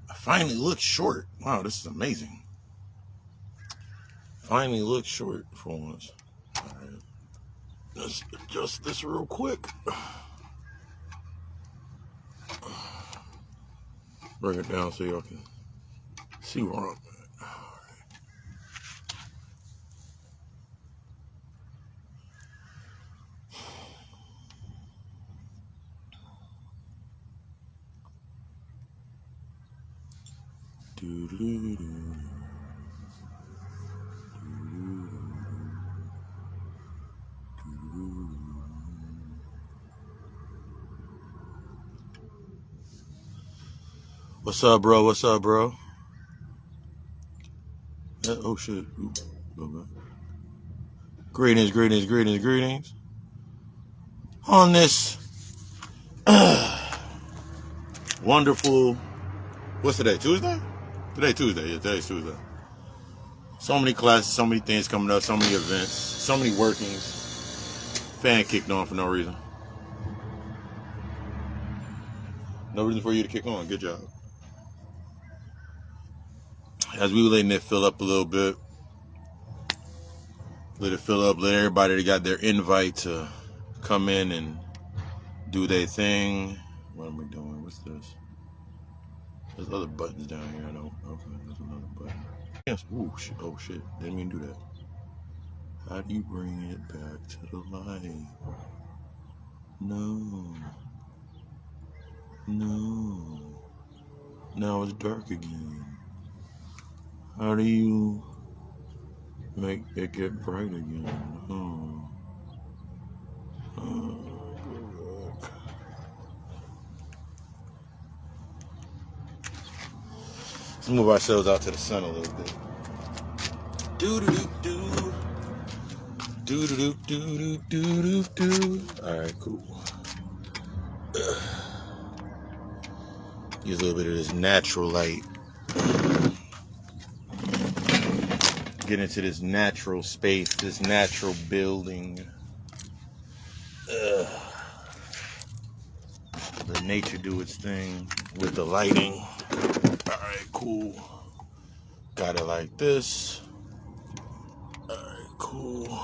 I finally look short. Wow, this is amazing. Finally look short for once. All right. Let's adjust this real quick. Bring it down so y'all can see where I'm at. What's up, bro? What's up, bro? Oh, shit. Ooh, go back. Greetings, greetings, greetings, greetings. On this wonderful, what's today? Tuesday? Today, Tuesday. Yeah, today's Tuesday. So many classes, so many things coming up, so many events, so many workings. Fan kicked on for no reason. No reason for you to kick on. Good job. As we were letting it fill up a little bit, let it fill up, let everybody that got their invite to come in and do their thing. What am I doing? What's this? There's other buttons down here. I don't. Okay, there's another button. Yes. Ooh, shit. Oh, shit. Didn't mean to do that. How do you bring it back to the light? No. No. Now it's dark again. How do you make it get bright again? Oh. Good luck. Let's move ourselves out to the sun a little bit. Do-do-do-do. Do-do-do-do-do-do-do-do. Alright, cool. Use a little bit of this natural light. Get into this natural space, this natural building. Let nature do its thing with the lighting. Alright, cool. Got it like this. Alright, cool.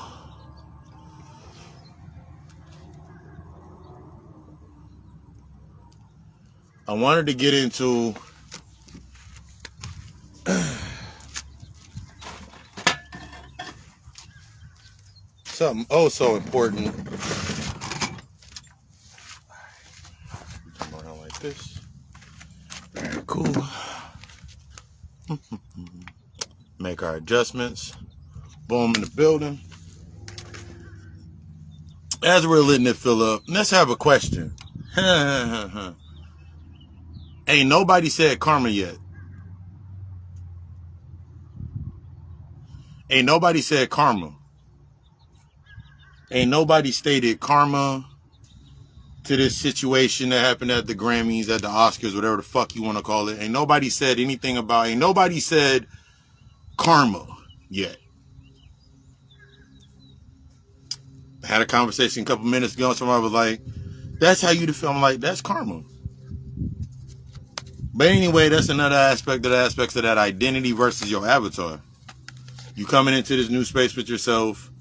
I wanted to get into something oh so important. Come around like this. Alright, cool. Make our adjustments. Boom, in the building. As we're letting it fill up, let's have a question. Ain't nobody said karma yet. Ain't nobody said karma. Ain't nobody stated karma to this situation that happened at the Grammys, at the Oscars, whatever the fuck you want to call it. Ain't nobody said anything about, ain't nobody said karma yet. I had a conversation a couple minutes ago and somebody was like, that's how you feel. I'm like, that's karma. But anyway, that's another aspect of the aspects of that identity versus your avatar. You coming into this new space with yourself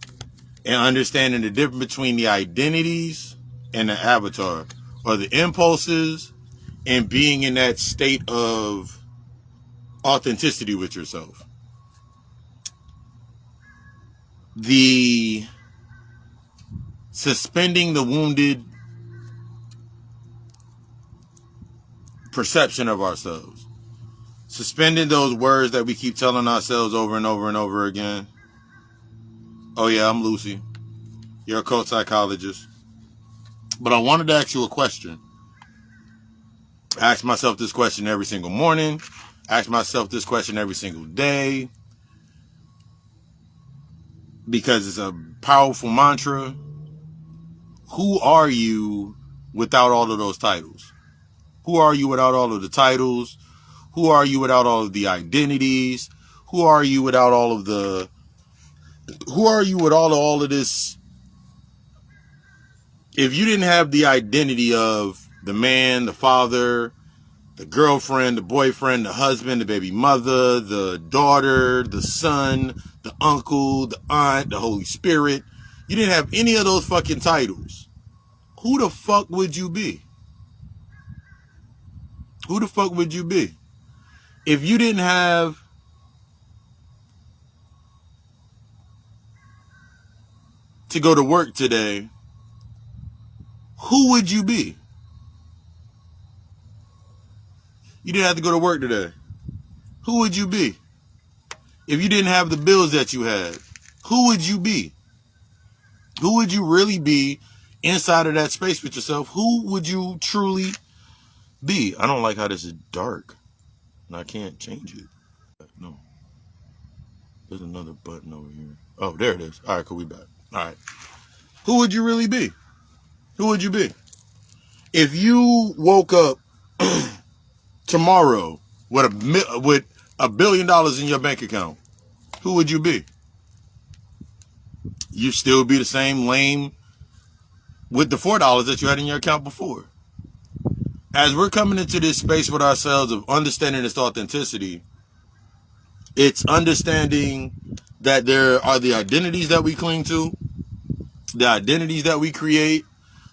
and understanding the difference between the identities and the avatar, or the impulses, and being in that state of authenticity with yourself. The suspending the wounded perception of ourselves. Suspending those words that we keep telling ourselves over and over and over again. Oh yeah, I'm Lucy. You're a occult psychologist. But I wanted to ask you a question. I ask myself this question every single morning. I ask myself this question every single day. Because it's a powerful mantra. Who are you without all of those titles? Who are you without all of the titles? Who are you without all of the identities? Who are you without all of the... Who are you with all of this? If you didn't have the identity of the man, the father, the girlfriend, the boyfriend, the husband, the baby mother, the daughter, the son, the uncle, the aunt, the Holy Spirit. You didn't have any of those fucking titles. Who the fuck would you be? Who the fuck would you be? If you didn't have to go to work today, who would you be? You didn't have to go to work today. Who would you be? If you didn't have the bills that you had, who would you be? Who would you really be inside of that space with yourself? Who would you truly be? I don't like how this is dark and I can't change it. No. There's another button over here. Oh, there it is. All right, cool. We back. All right. Who would you really be? Who would you be? If you woke up tomorrow with $1 billion in your bank account, who would you be? You still be the same lame with the $4 that you had in your account before. As we're coming into this space with ourselves of understanding this authenticity, it's understanding that there are the identities that we cling to, the identities that we create,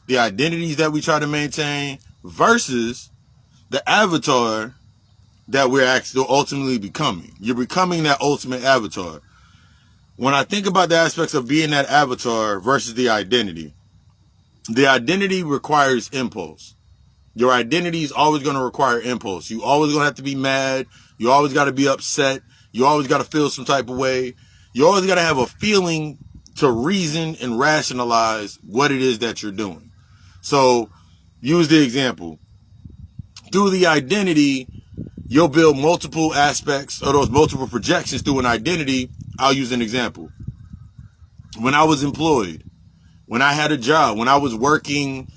the identities that we try to maintain, versus the avatar that we're actually ultimately becoming. You're becoming that ultimate avatar. When I think about the aspects of being that avatar versus the identity requires impulse. Your identity is always going to require impulse. You always going to have to be mad. You always got to be upset. You always got to feel some type of way. You always got to have a feeling to reason and rationalize what it is that you're doing. So use the example. Through the identity, you'll build multiple aspects of those multiple projections through an identity. I'll use an example. When I was employed, when I had a job, when I was working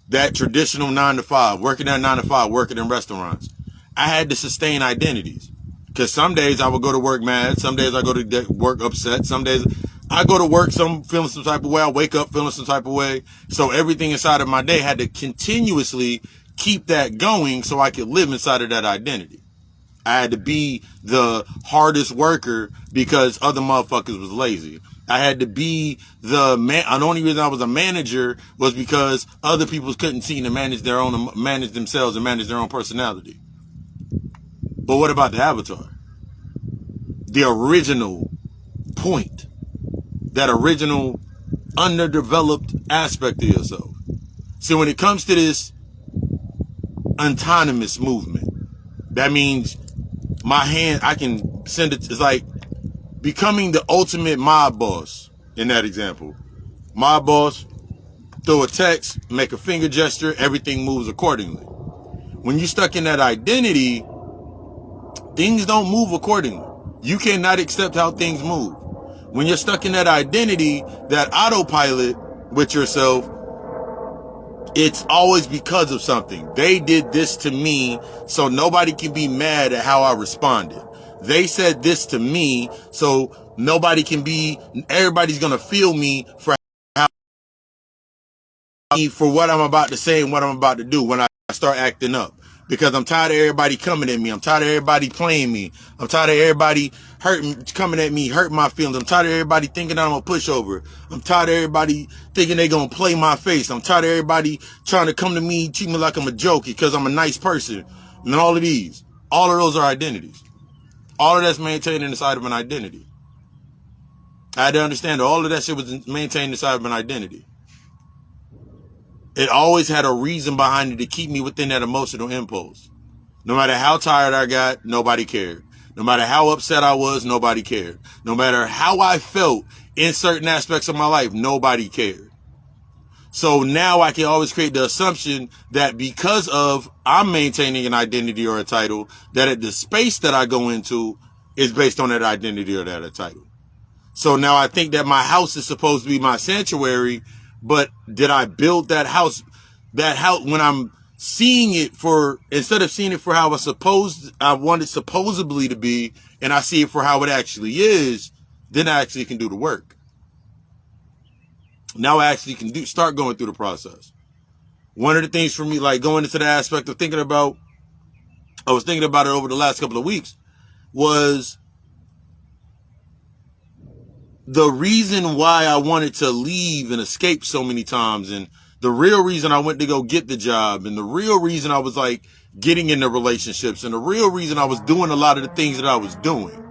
that traditional 9-to-5, working that 9-to-5, working in restaurants, I had to sustain identities. Because some days I would go to work mad, some days I go to work upset, some days I go to work feeling some type of way, I wake up feeling some type of way. So everything inside of my day had to continuously keep that going so I could live inside of that identity. I had to be the hardest worker because other motherfuckers was lazy. I had to be the only reason I was a manager was because other people couldn't seem to manage themselves and manage their own personality. But what about the avatar? The original point. That original underdeveloped aspect of yourself. So when it comes to this autonomous movement, that means I can send it. It's like becoming the ultimate mob boss in that example. Mob boss, throw a text, make a finger gesture, everything moves accordingly. When you're stuck in that identity, things don't move accordingly. You cannot accept how things move. When you're stuck in that identity, that autopilot with yourself, it's always because of something. They did this to me, so nobody can be mad at how I responded. They said this to me, so everybody's going to feel me for what I'm about to say and what I'm about to do when I start acting up. Because I'm tired of everybody coming at me. I'm tired of everybody playing me. I'm tired of everybody coming at me, hurting my feelings. I'm tired of everybody thinking I'm a pushover. I'm tired of everybody thinking they're going to play my face. I'm tired of everybody trying to come to me, treat me like I'm a joke because I'm a nice person. And all of those are identities. All of that's maintained inside of an identity. I had to understand that all of that shit was maintained inside of an identity. It always had a reason behind it to keep me within that emotional impulse. No matter how tired I got, nobody cared. No matter how upset I was, nobody cared. No matter how I felt in certain aspects of my life, nobody cared. So now I can always create the assumption that because of I'm maintaining an identity or a title, that the space that I go into is based on that identity or that title. So now I think that my house is supposed to be my sanctuary, but did I build that house when I'm seeing it instead of seeing it for how I want it supposedly to be, and I see it for how it actually is, then I actually can do the work. Now I actually can start going through the process. One of the things for me, like going into the aspect of thinking about I was thinking about it over the last couple of weeks, was the reason why I wanted to leave and escape so many times, and the real reason I went to go get the job, and the real reason I was like getting into relationships, and the real reason I was doing a lot of the things that I was doing.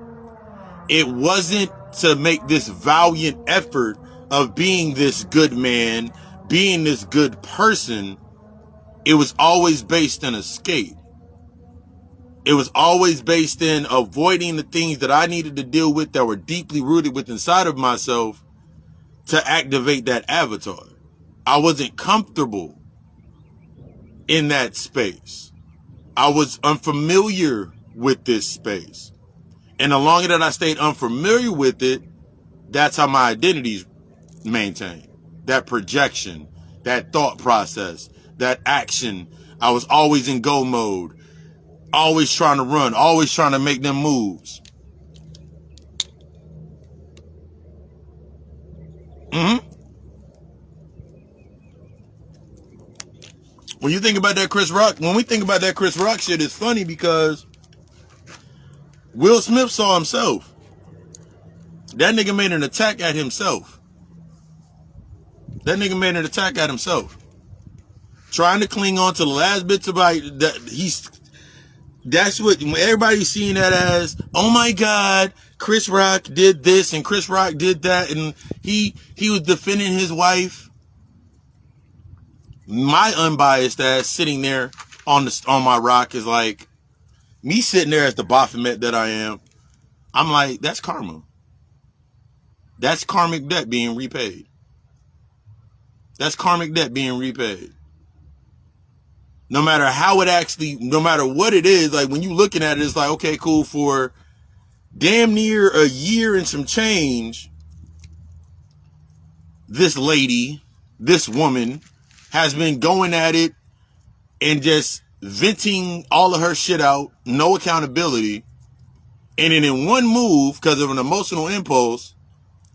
It wasn't to make this valiant effort of being this good man, being this good person. It was always based in escape. It was always based in avoiding the things that I needed to deal with that were deeply rooted within inside of myself to activate that avatar. I wasn't comfortable in that space. I was unfamiliar with this space. And the longer that I stayed unfamiliar with it, that's how my identity's maintained. That projection, that thought process, that action. I was always in go mode, always trying to run, always trying to make them moves. When you think about that Chris Rock, when we think about that Chris Rock shit, it's funny because Will Smith saw himself. That nigga made an attack at himself. That nigga made an attack at himself. Trying to cling on to the last bits about that. That's what everybody's seeing that as. Oh my God, Chris Rock did this and Chris Rock did that, and he was defending his wife. My unbiased ass sitting there on my rock is like me sitting there as the Baphomet that I am. I'm like, that's karma. That's karmic debt being repaid. That's karmic debt being repaid. No matter how it actually, no matter what it is, like when you looking at it, it's like, okay, cool, for damn near a year and some change, this lady, this woman has been going at it and just venting all of her shit out, no accountability. And then in one move, because of an emotional impulse,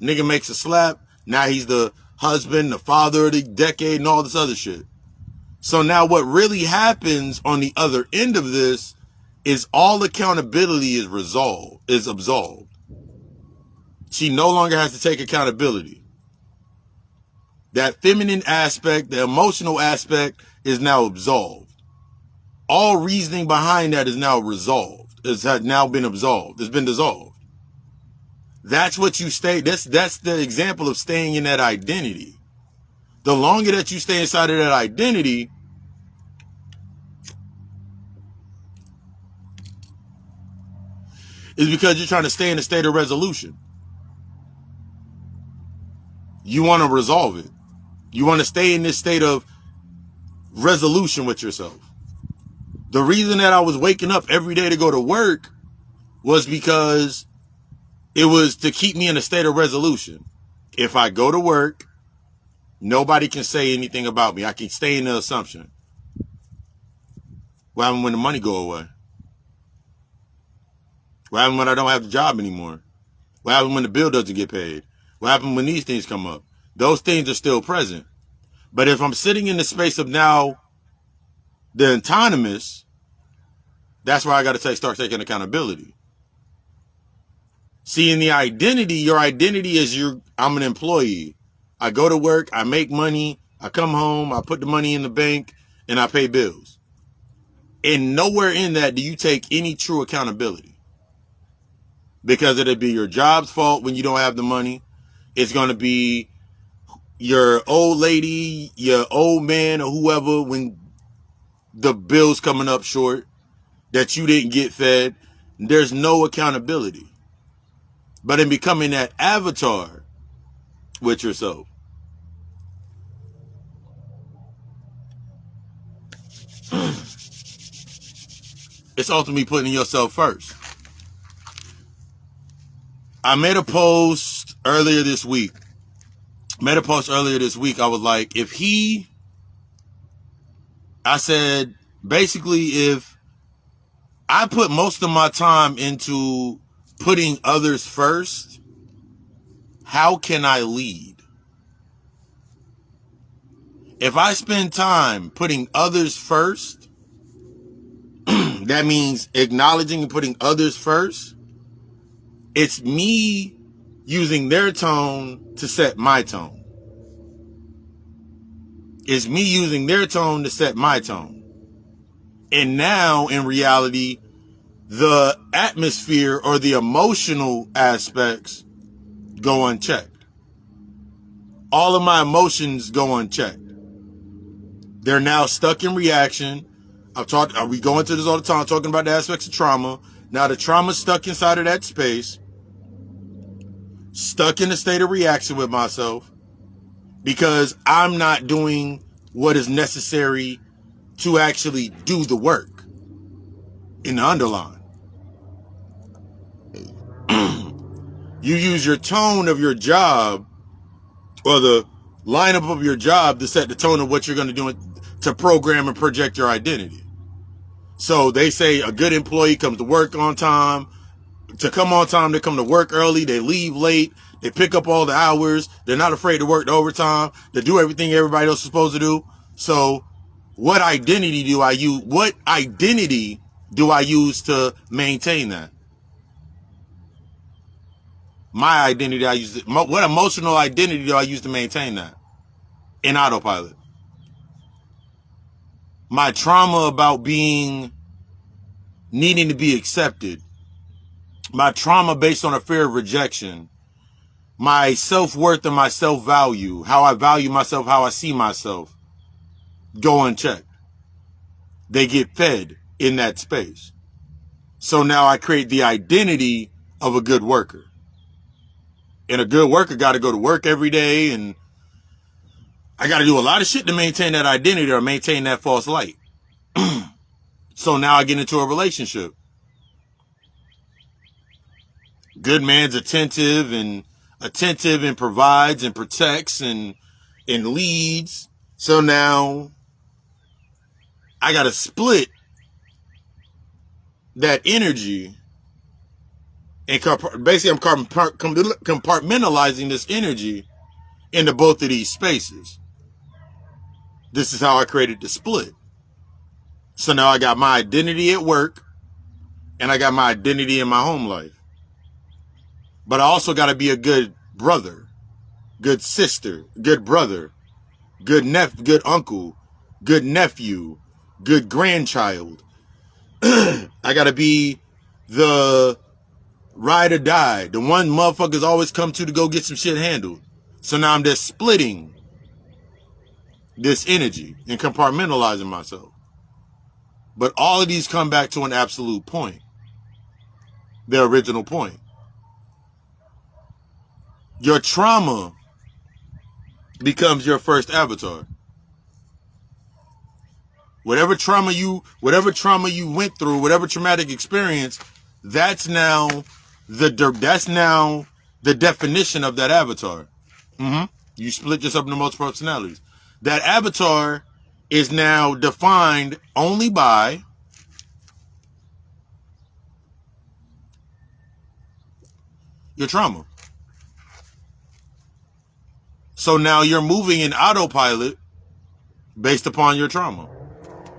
nigga makes a slap. Now he's the husband, the father of the decade, and all this other shit. So now what really happens on the other end of this is all accountability is absolved. She no longer has to take accountability. That feminine aspect, the emotional aspect is now absolved. All reasoning behind that is now resolved. It's now been absolved. It's been dissolved. That's what you stay. That's the example of staying in that identity. The longer that you stay inside of that identity, is because you're trying to stay in a state of resolution. You want to resolve it. You want to stay in this state of resolution with yourself. The reason that I was waking up every day to go to work was because it was to keep me in a state of resolution. If I go to work, nobody can say anything about me. I can stay in the assumption. What happens when the money go away? What happens when I don't have the job anymore? What happens when the bill doesn't get paid? What happens when these things come up? Those things are still present. But if I'm sitting in the space of now the autonomous, that's where I got to start taking accountability. See, in the identity, your identity is I'm an employee. I go to work, I make money, I come home, I put the money in the bank, and I pay bills. And nowhere in that do you take any true accountability. Because it'll be your job's fault when you don't have the money. It's going to be your old lady, your old man, or whoever when the bill's coming up short that you didn't get fed. There's no accountability. But in becoming that avatar with yourself, it's ultimately putting yourself first. I made a post earlier this week. I was like, I said, basically, if I put most of my time into putting others first, how can I lead? If I spend time putting others first, then That means acknowledging and putting others first. It's me using their tone to set my tone. It's me using their tone to set my tone. And now, in reality, the atmosphere or the emotional aspects go unchecked. All of my emotions go unchecked. They're now stuck in reaction. We go into this all the time, talking about the aspects of trauma. Now the trauma's stuck inside of that space, stuck in a state of reaction with myself, because I'm not doing what is necessary to actually do the work in the underline. You use your tone of your job, or the lineup of your job, to set the tone of what you're going to do to program and project your identity. So they say a good employee comes to work on time. To come on time, they come to work early, they leave late, they pick up all the hours, they're not afraid to work the overtime, they do everything everybody else is supposed to do. So what identity do I use? What identity do I use to maintain that? My identity, what emotional identity do I use to maintain that? In autopilot. My trauma about needing to be accepted. My trauma based on a fear of rejection. My self-worth and my self-value. How I value myself, how I see myself. Go unchecked. They get fed in that space. So now I create the identity of a good worker. And a good worker got to go to work every day, and I got to do a lot of shit to maintain that identity or maintain that false light. So now I get into a relationship. Good man's attentive and provides and protects and leads. So now I got to split that energy, and basically I'm compartmentalizing this energy into both of these spaces. This is how I created the split. So now I got my identity at work, and I got my identity in my home life. But I also got to be a good brother, good sister, good brother, good uncle, good nephew, good grandchild. I got to be the ride or die, the one motherfuckers always come to go get some shit handled. So now I'm just splitting this energy and compartmentalizing myself. But all of these come back to an absolute point. The original point. Your trauma becomes your first avatar. Whatever trauma you went through, whatever traumatic experience, that's now the definition of that avatar. You split yourself into multiple personalities. That avatar is now defined only by your trauma. So now you're moving in autopilot based upon your trauma.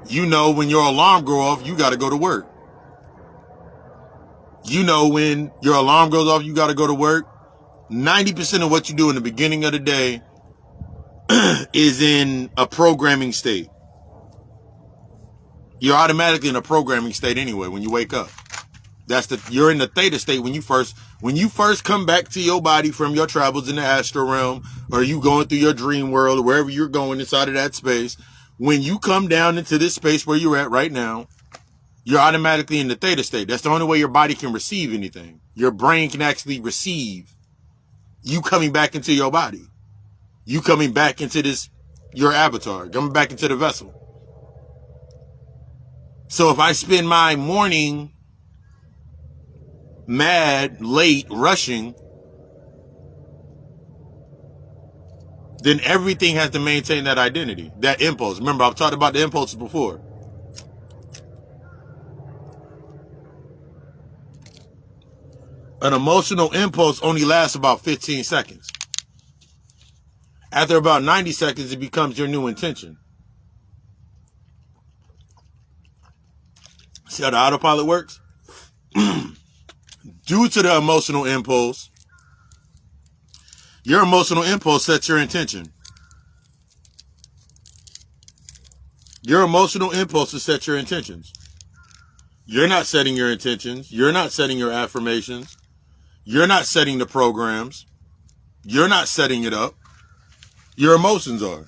You know when your alarm goes off, you got to go to work. You know when your alarm goes off, you got to go to work. 90% of what you do in the beginning of the day is in a programming state. You're automatically in a programming state anyway when you wake up. You're in the theta state when you first come back to your body from your travels in the astral realm, or you going through your dream world, or wherever you're going inside of that space. When you come down into this space where you're at right now, you're automatically in the theta state. That's the only way your body can receive anything. Your brain can actually receive you coming back into your body. You coming back into your avatar, coming back into the vessel. So if I spend my morning mad, late, rushing, then everything has to maintain that identity, that impulse. Remember, I've talked about the impulses before. An emotional impulse only lasts about 15 seconds. After about 90 seconds, it becomes your new intention. See how the autopilot works? Due to the emotional impulse, your emotional impulse sets your intention. Your emotional impulses set your intentions. You're not setting your intentions. You're not setting your affirmations. You're not setting the programs. You're not setting it up. Your emotions are.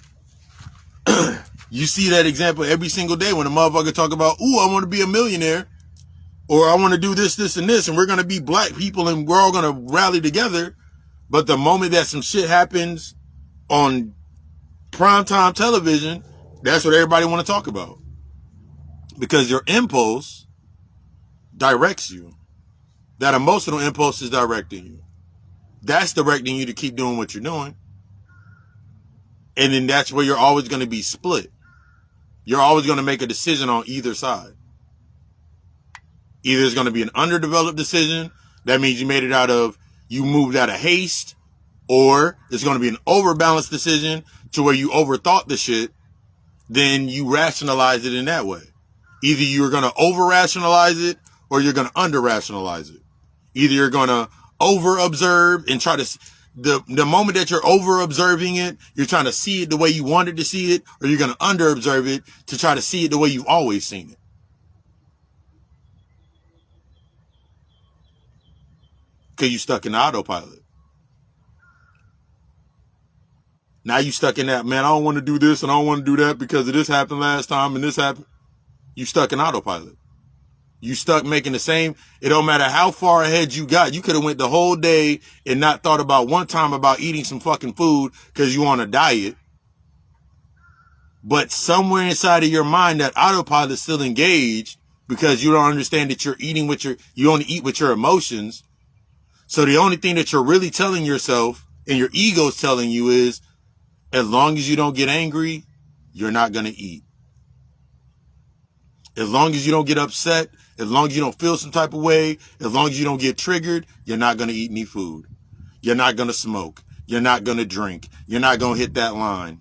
You see that example every single day when a motherfucker talk about, ooh, I want to be a millionaire, or I want to do this, this, and this, and we're going to be black people and we're all going to rally together. But the moment that some shit happens on primetime television, that's what everybody want to talk about. Because your impulse directs you. That emotional impulse is directing you. That's directing you to keep doing what you're doing. And then that's where you're always going to be split. You're always going to make a decision on either side. Either it's going to be an underdeveloped decision. That means you moved out of haste. Or it's going to be an overbalanced decision to where you overthought the shit. Then you rationalize it in that way. Either you're going to over-rationalize it or you're going to under-rationalize it. Either you're going to over-observe and try to... The moment that you're over-observing it, you're trying to see it the way you wanted to see it, or you're going to under-observe it to try to see it the way you've always seen it. Because you're stuck in the autopilot. Now you stuck in that, man, I don't want to do this and I don't want to do that because of this happened last time and this happened. You stuck in autopilot. You stuck making the same. It don't matter how far ahead you got. You could have went the whole day and not thought about one time about eating some fucking food because you on a diet. But somewhere inside of your mind, that autopilot is still engaged because you don't understand that you're eating you only eat with your emotions. So the only thing that you're really telling yourself and your ego's telling you is, as long as you don't get angry, you're not going to eat. As long as you don't get upset, as long as you don't feel some type of way, as long as you don't get triggered, you're not going to eat any food. You're not going to smoke. You're not going to drink. You're not going to hit that line.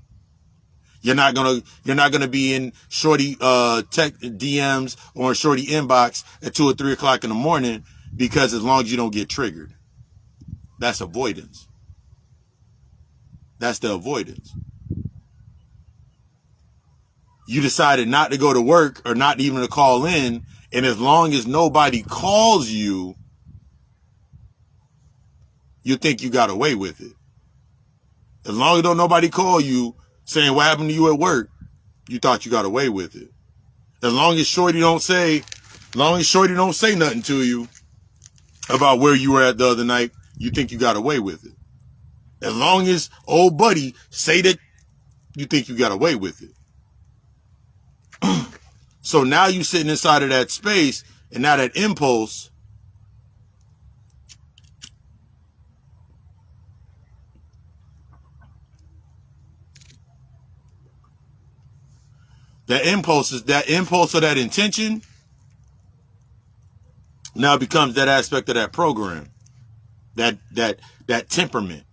You're not going to be in shorty tech DMs or in shorty inbox at 2 or 3 o'clock in the morning because as long as you don't get triggered. That's avoidance. That's the avoidance. You decided not to go to work or not even to call in. And as long as nobody calls you, you think you got away with it. As long as don't nobody call you saying what happened to you at work, you thought you got away with it. As long as shorty don't say nothing to you about where you were at the other night, you think you got away with it. As long as old buddy say that, you think you got away with it. So now you sitting inside of that space, and now that impulse that impulse or that intention now becomes that aspect of that program, that temperament.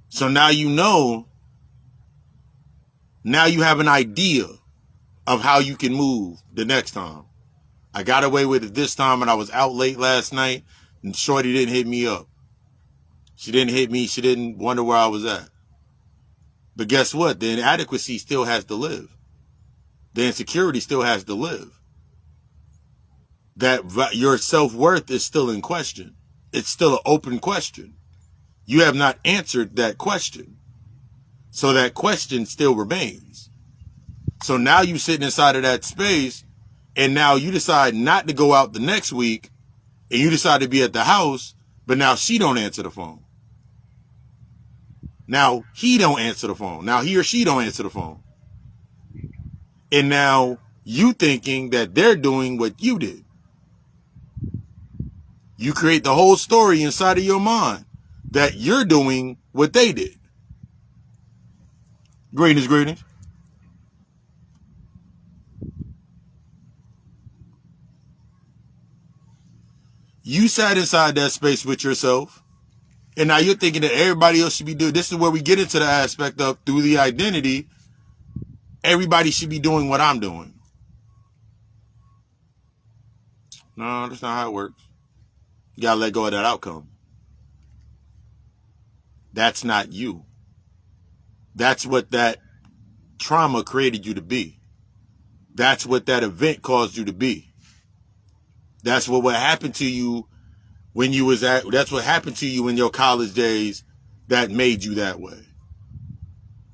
So now you have an idea of how you can move the next time. I got away with it this time and I was out late last night and shorty didn't hit me up. She didn't hit me. She didn't wonder where I was at. But guess what? The inadequacy still has to live. The insecurity still has to live. That your self-worth is still in question. It's still an open question. You have not answered that question. So that question still remains. So now you sitting inside of that space and now you decide not to go out the next week and you decide to be at the house, but now she don't answer the phone. Now he don't answer the phone. Now he or she don't answer the phone. And now you thinking that they're doing what you did. You create the whole story inside of your mind that you're doing what they did. Greetings. You sat inside that space with yourself. And now you're thinking that everybody else should be doing. This is where we get into the aspect of through the identity. Everybody should be doing what I'm doing. No, that's not how it works. You gotta let go of that outcome. That's not you. That's what that trauma created you to be. That's what that event caused you to be. That's what happened to you when you was at, that's what happened to you in your college days that made you that way.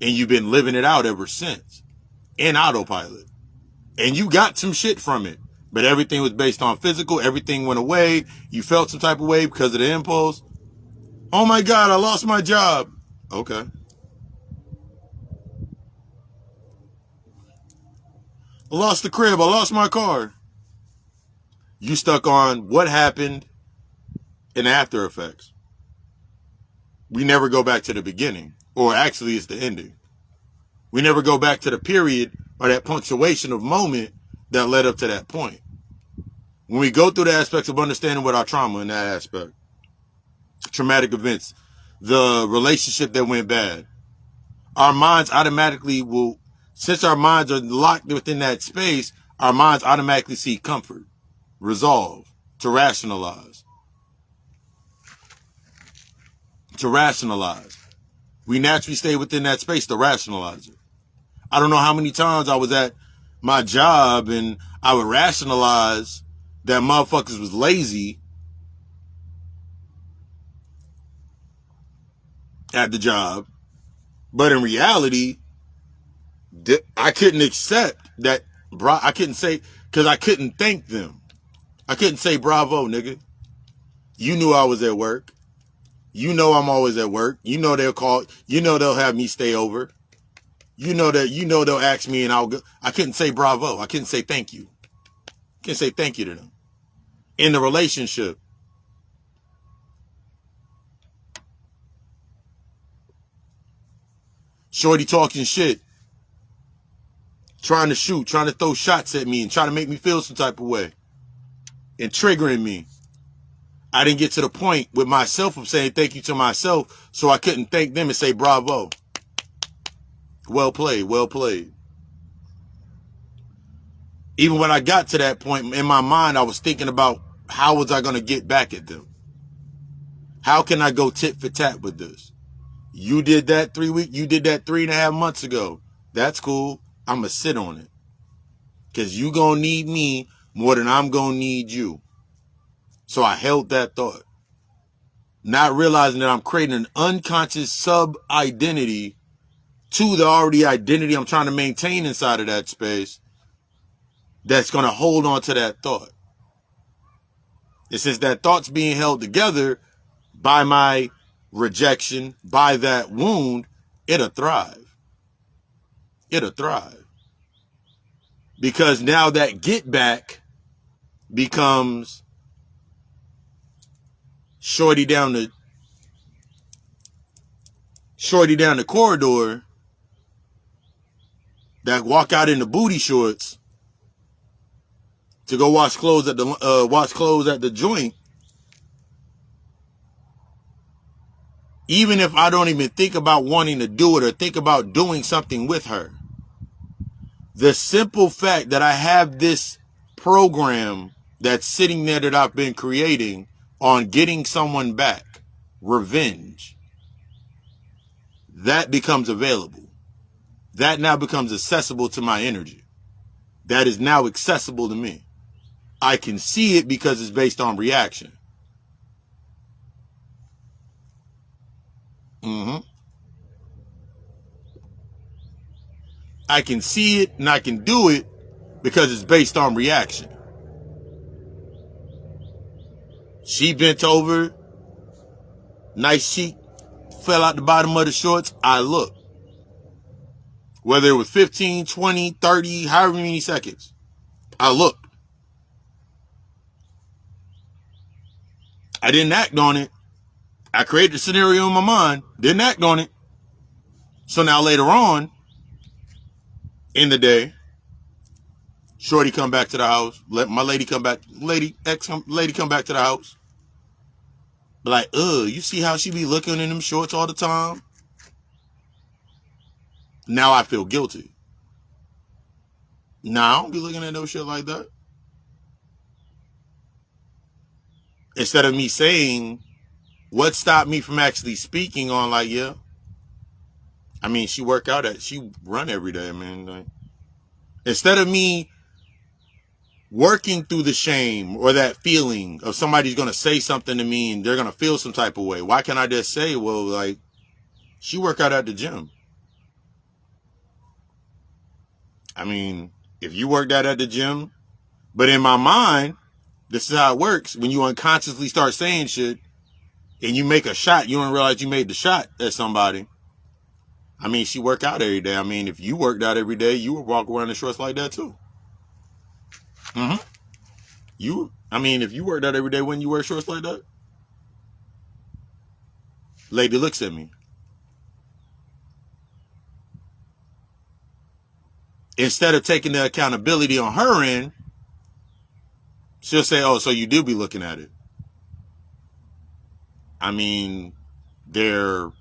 And you've been living it out ever since in autopilot. And you got some shit from it. But everything was based on physical. Everything went away. You felt some type of way because of the impulse. Oh my God, I lost my job. Okay. I lost the crib. I lost my car. You stuck on what happened in after effects. We never go back to the beginning. Or actually, it's the ending. We never go back to the period or that punctuation of moment that led up to that point. When we go through the aspects of understanding what our trauma in that aspect, traumatic events, the relationship that went bad, our minds automatically will, since our minds are locked within that space, our minds automatically seek comfort, resolve, to rationalize. To rationalize. We naturally stay within that space to rationalize it. I don't know how many times I was at my job and I would rationalize that motherfuckers was lazy at the job. But in reality, I couldn't accept that, I couldn't say, because I couldn't thank them. I couldn't say bravo, nigga. You knew I was at work. You know I'm always at work. You know they'll call, you know they'll have me stay over. You know they'll ask me and I'll go. I couldn't say bravo. I couldn't say thank you. I couldn't say thank you to them. In the relationship, shorty talking shit, trying to shoot, trying to throw shots at me and trying to make me feel some type of way and triggering me. I didn't get to the point with myself of saying thank you to myself, so I couldn't thank them and say bravo. Well played, well played. Even when I got to that point, in my mind, I was thinking about how was I going to get back at them? How can I go tit for tat with this? You did that 3 weeks, you did that 3.5 months ago. That's cool. I'm going to sit on it. Because you going to need me more than I'm going to need you. So I held that thought. Not realizing that I'm creating an unconscious sub-identity to the already identity I'm trying to maintain inside of that space that's going to hold on to that thought. And since that thought's being held together by my rejection, by that wound, it'll thrive. It'll thrive. Because now that get back becomes shorty down the corridor that walk out in the booty shorts to go wash clothes at the joint. Even if I don't even think about wanting to do it or think about doing something with her, the simple fact that I have this program that's sitting there that I've been creating on getting someone back, revenge, that becomes available. That now becomes accessible to my energy. That is now accessible to me. I can see it because it's based on reaction. I can see it and I can do it because it's based on reaction. She bent over, nice cheek fell out the bottom of the shorts. I looked. Whether it was 15, 20, 30, however many seconds, I looked. I didn't act on it. I created the scenario in my mind, didn't act on it. So now later on in the day, shorty come back to the house. Let my lady come back. Lady come back to the house. Like, you see how she be looking in them shorts all the time? Now I feel guilty. Now I don't be looking at no shit like that. Instead of me saying, what stopped me from actually speaking on like, yeah, I mean, she run every day, man. Like, instead of me working through the shame or that feeling of somebody's going to say something to me and they're going to feel some type of way, why can't I just say, well, like, she work out at the gym. I mean, if you worked out at the gym, but in my mind, this is how it works. When you unconsciously start saying shit and you make a shot, you don't realize you made the shot at somebody. I mean, she work out every day. I mean, if you worked out every day, you would walk around in shorts like that too. Mm-hmm. If you worked out every day, wouldn't you wear shorts like that? Lady looks at me. Instead of taking the accountability on her end, she'll say, oh, so you do be looking at it. I mean, they're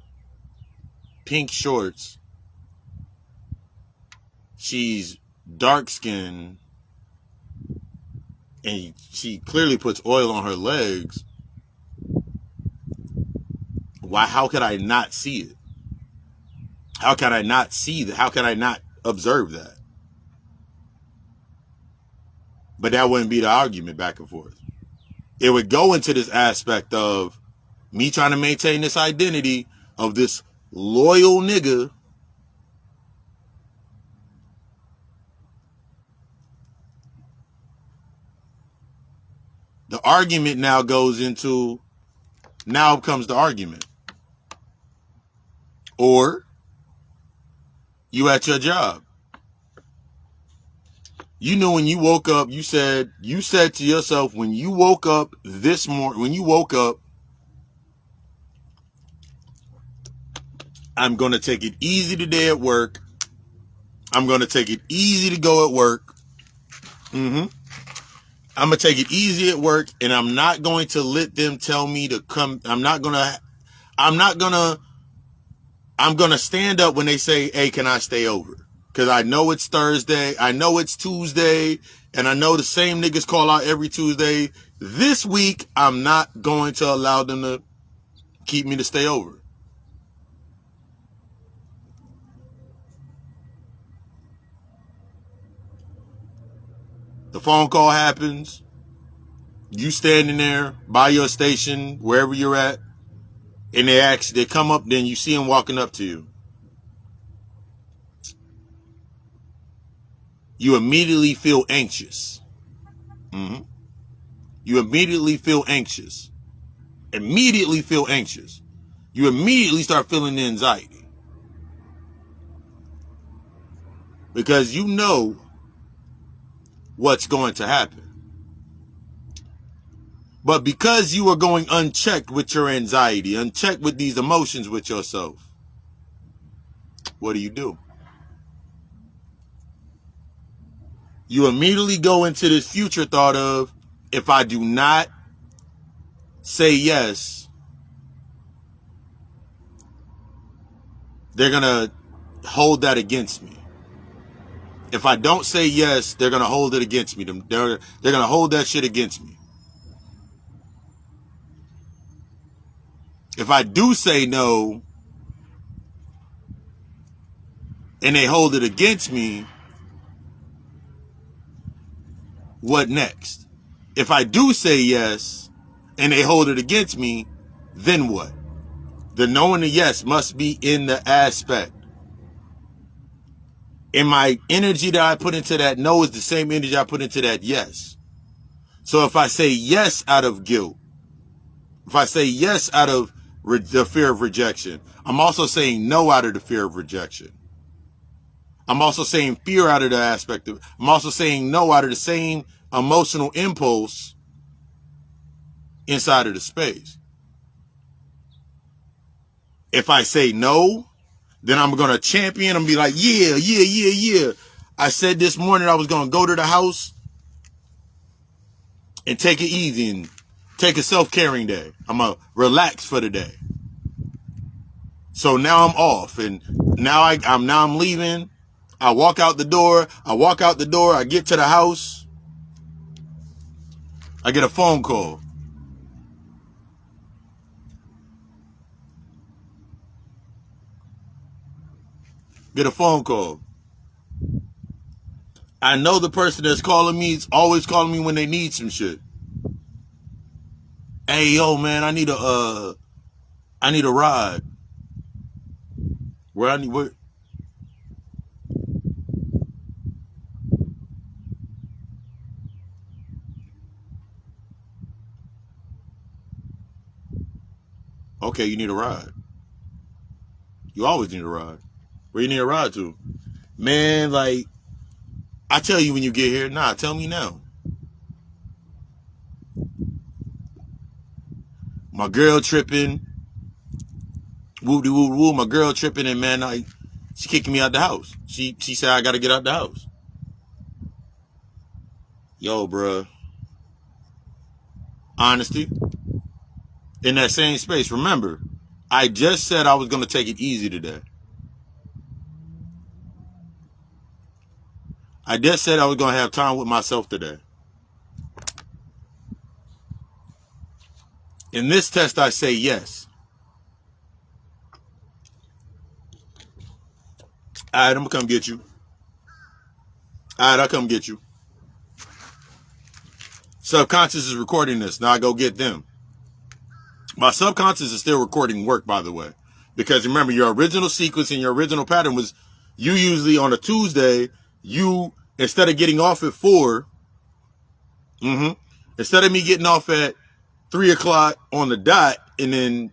pink shorts. She's dark skinned and she clearly puts oil on her legs. Why? How could I not see it? How can I not see that? How can I not observe that? But that wouldn't be the argument back and forth. It would go into this aspect of me trying to maintain this identity of this loyal nigga. The argument now comes the argument. Or you at your job. You know, when you woke up, you said to yourself, when you woke up this morning, I'm going to take it easy today at work. I'm going to take it easy to go at work. I'm going to take it easy at work, and I'm not going to let them tell me to come. I'm going to stand up when they say, hey, can I stay over? Because I know it's Thursday. I know it's Tuesday. And I know the same niggas call out every Tuesday. This week, I'm not going to allow them to keep me to stay over. The phone call happens. You standing there by your station, wherever you're at. And they come up, then you see them walking up to you. You immediately feel anxious. You immediately feel anxious. You immediately start feeling the anxiety. Because you know what's going to happen. But because you are going unchecked with your anxiety, unchecked with these emotions with yourself, what do? You immediately go into this future thought of, if I do not say yes, they're going to hold that against me. If I don't say yes, they're going to hold it against me. They're going to hold that shit against me. If I do say no and they hold it against me, what next? If I do say yes and they hold it against me, then what? The no and the yes must be in the aspect. And my energy that I put into that no is the same energy I put into that yes. So if I say yes out of guilt, if I say yes out of the fear of rejection, I'm also saying no out of the fear of rejection. I'm also saying fear out of the aspect of, I'm also saying no out of the same emotional impulse inside of the space. If I say no, then I'm going to champion and be like, yeah. I said this morning I was going to go to the house and take it easy and take a self-caring day. I'm going to relax for the day. So now I'm off and now I'm leaving. I walk out the door. I get to the house. I get a phone call. Get a phone call. I know the person that's calling me is always calling me when they need some shit. Hey, yo, man, I need a ride. Where? Okay, you need a ride. You always need a ride. Where you need a ride to? Man, like, I tell you when you get here. Nah, tell me now. My girl tripping. Woo-de-woo-woo. My girl tripping, and man, she kicking me out the house. She said I gotta get out the house. Yo, bruh. Honesty. In that same space. Remember, I just said I was gonna take it easy today. I just said I was gonna have time with myself today. In this test, I say yes. All right, I'm gonna come get you. All right, I'll come get you. Subconscious is recording this. Now I go get them. My subconscious is still recording work, by the way. Because remember, your original sequence and your original pattern was you usually on a Tuesday, instead of getting off at 4, instead of me getting off at 3 o'clock on the dot and then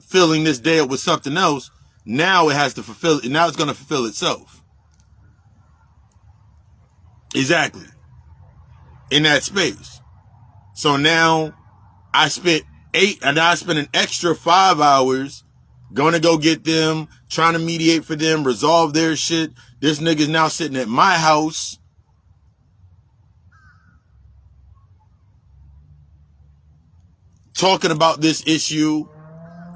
filling this day up with something else, now it has to fulfill it. Now it's going to fulfill itself. Exactly. In that space. So now I spent an extra 5 hours going to go get them, trying to mediate for them, resolve their shit. This nigga's now sitting at my house. Talking about this issue.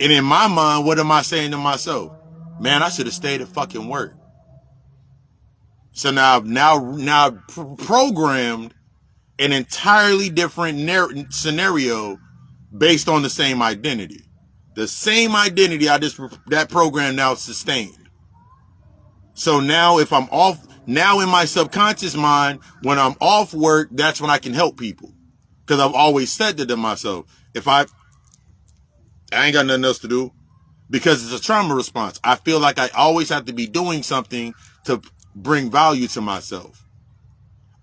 And in my mind, what am I saying to myself? Man, I should have stayed at fucking work. So now programmed an entirely different scenario based on the same identity. The same identity that program now sustained. So now if I'm off, now in my subconscious mind, when I'm off work, that's when I can help people. Because I've always said to myself, if I ain't got nothing else to do, because it's a trauma response. I feel like I always have to be doing something to bring value to myself.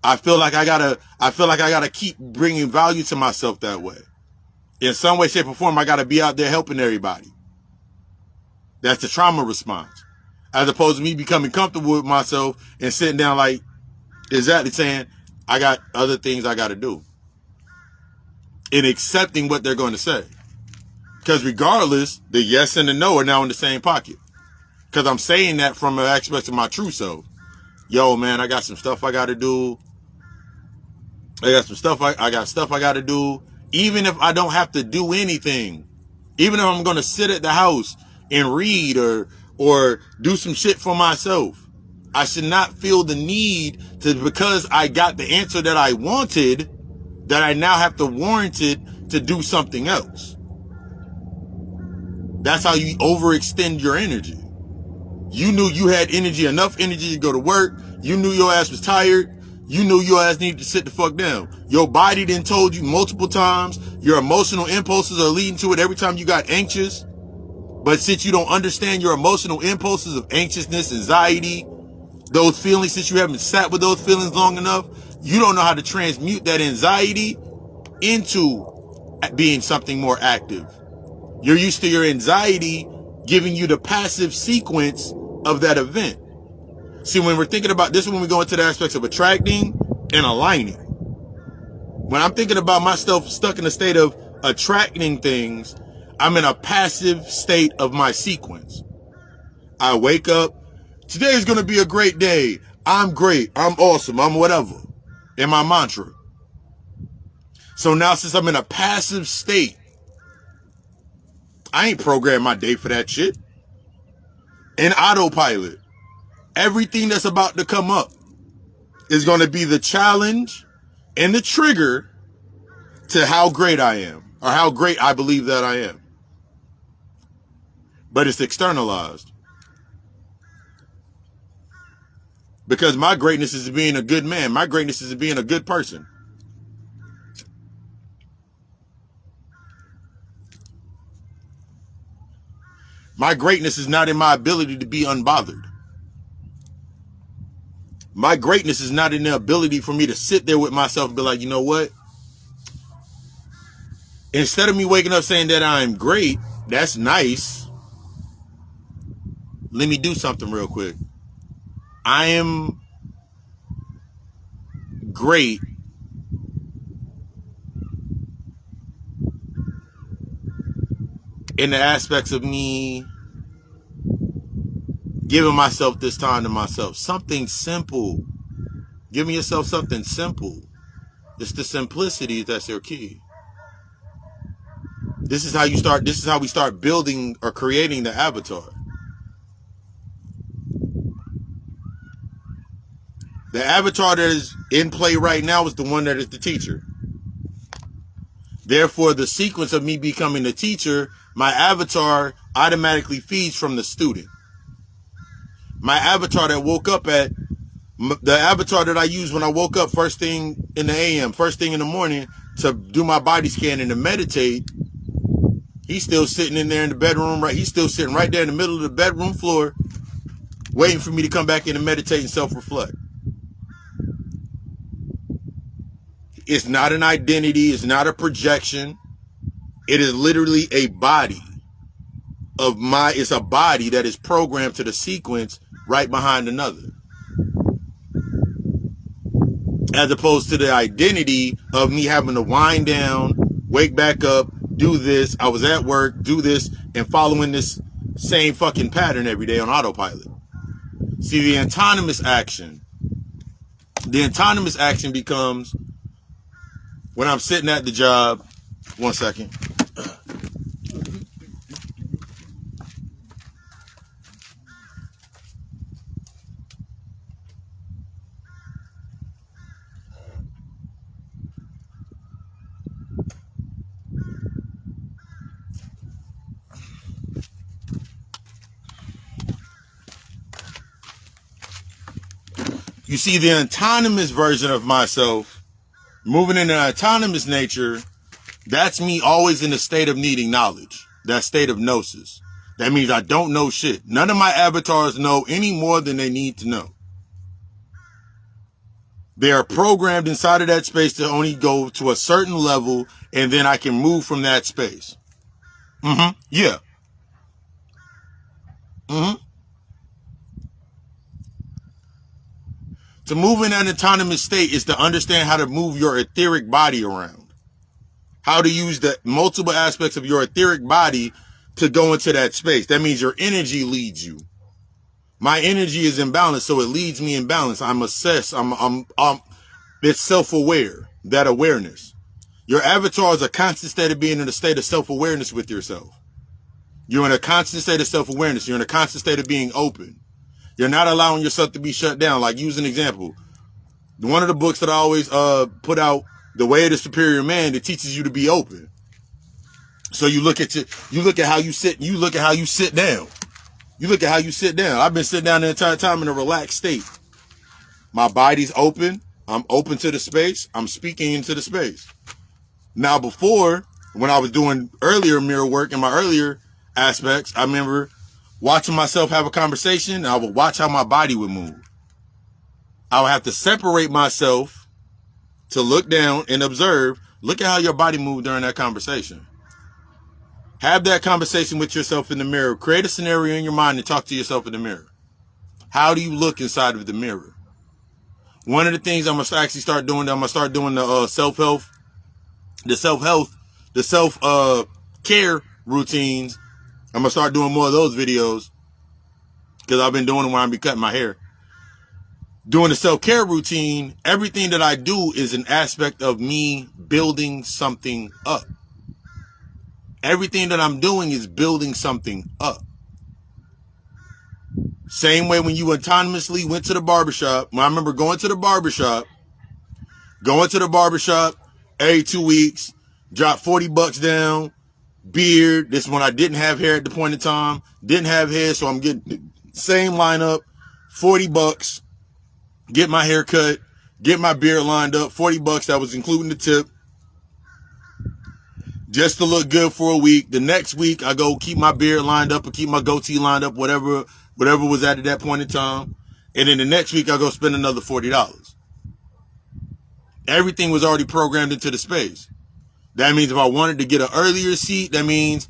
I feel like I gotta keep bringing value to myself that way. In some way, shape, or form, I gotta be out there helping everybody. That's the trauma response. As opposed to me becoming comfortable with myself and sitting down like, exactly saying, I got other things I gotta do. And accepting what they're going to say. Because regardless, the yes and the no are now in the same pocket. Because I'm saying that from an aspect of my true self. Yo, man, I got some stuff I got to do. I got stuff I got to do. Even if I don't have to do anything. Even if I'm going to sit at the house and read or do some shit for myself. I should not feel the need to, because I got the answer that I wanted, that I now have to warrant it to do something else. That's how you overextend your energy. You knew you had enough energy to go to work. You knew your ass was tired. You knew your ass needed to sit the fuck down. Your body then told you multiple times. Your emotional impulses are leading to it every time you got anxious. But since you don't understand your emotional impulses of anxiousness, anxiety, those feelings, since you haven't sat with those feelings long enough, you don't know how to transmute that anxiety into being something more active. You're used to your anxiety giving you the passive sequence of that event. See, when we're thinking about this, when we go into the aspects of attracting and aligning. When I'm thinking about myself stuck in a state of attracting things, I'm in a passive state of my sequence. I wake up. Today's going to be a great day. I'm great. I'm awesome. I'm whatever. In my mantra. So now since I'm in a passive state, I ain't programmed my day for that shit. In autopilot. Everything that's about to come up is going to be the challenge and the trigger to how great I am, or how great I believe that I am. But it's externalized. Because my greatness is being a good man. My greatness is being a good person. My greatness is not in my ability to be unbothered. My greatness is not in the ability for me to sit there with myself and be like, you know what? Instead of me waking up saying that I'm great, that's nice. Let me do something real quick. I am great in the aspects of me giving myself this time to myself. Something simple. Giving yourself something simple. It's the simplicity that's your key. This is how we start building or creating the avatar. The avatar that is in play right now is the one that is the teacher. Therefore, the sequence of me becoming the teacher, my avatar automatically feeds from the student. My avatar that woke up the avatar that I used when I woke up first thing in the AM, first thing in the morning to do my body scan and to meditate, he's still sitting in there in the bedroom, right? He's still sitting right there in the middle of the bedroom floor, waiting for me to come back in and meditate and self-reflect. It's not an identity. It's not a projection. It is literally a body it's a body that is programmed to the sequence right behind another. As opposed to the identity of me having to wind down, wake back up, do this. I was at work, do this, and following this same fucking pattern every day on autopilot. See, the autonomous action becomes when I'm sitting at the job. One second. You see, the autonomous version of myself, moving in an autonomous nature, that's me always in a state of needing knowledge. That state of gnosis. That means I don't know shit. None of my avatars know any more than they need to know. They are programmed inside of that space to only go to a certain level, and then I can move from that space. Yeah. To move in an autonomous state is to understand how to move your etheric body around. How to use the multiple aspects of your etheric body to go into that space. That means your energy leads you. My energy is in balance, so it leads me in balance. I'm assessed. It's self-aware, that awareness. Your avatar is a constant state of being in a state of self-awareness with yourself. You're in a constant state of self-awareness. You're in a constant state of being open. You're not allowing yourself to be shut down. Like, use an example. One of the books that I always put out, The Way of the Superior Man, it teaches you to be open. So you look at how you sit, you look at how you sit down. You look at how you sit down. I've been sitting down the entire time in a relaxed state. My body's open. I'm open to the space. I'm speaking into the space. Now, before, when I was doing earlier mirror work in my earlier aspects, I remember watching myself have a conversation, and I would watch how my body would move. I would have to separate myself to look down and observe. Look at how your body moved during that conversation. Have that conversation with yourself in the mirror. Create a scenario in your mind and talk to yourself in the mirror. How do you look inside of the mirror? One of the things I'm going to actually start doing, I'm going to start doing the self-care routines. I'm going to start doing more of those videos because I've been doing them when I be cutting my hair. Doing the self-care routine, everything that I do is an aspect of me building something up. Everything that I'm doing is building something up. Same way when you autonomously went to the barbershop. I remember going to the barbershop every 2 weeks, drop $40 down, beard. This is when I didn't have hair at the point in time. Didn't have hair, so I'm getting the same lineup, $40. get my hair cut, get my beard lined up, $40, that was including the tip, just to look good for a week. The next week, I go keep my beard lined up or keep my goatee lined up, whatever was at that point in time. And then the next week, I go spend another $40. Everything was already programmed into the space. That means if I wanted to get an earlier seat, that means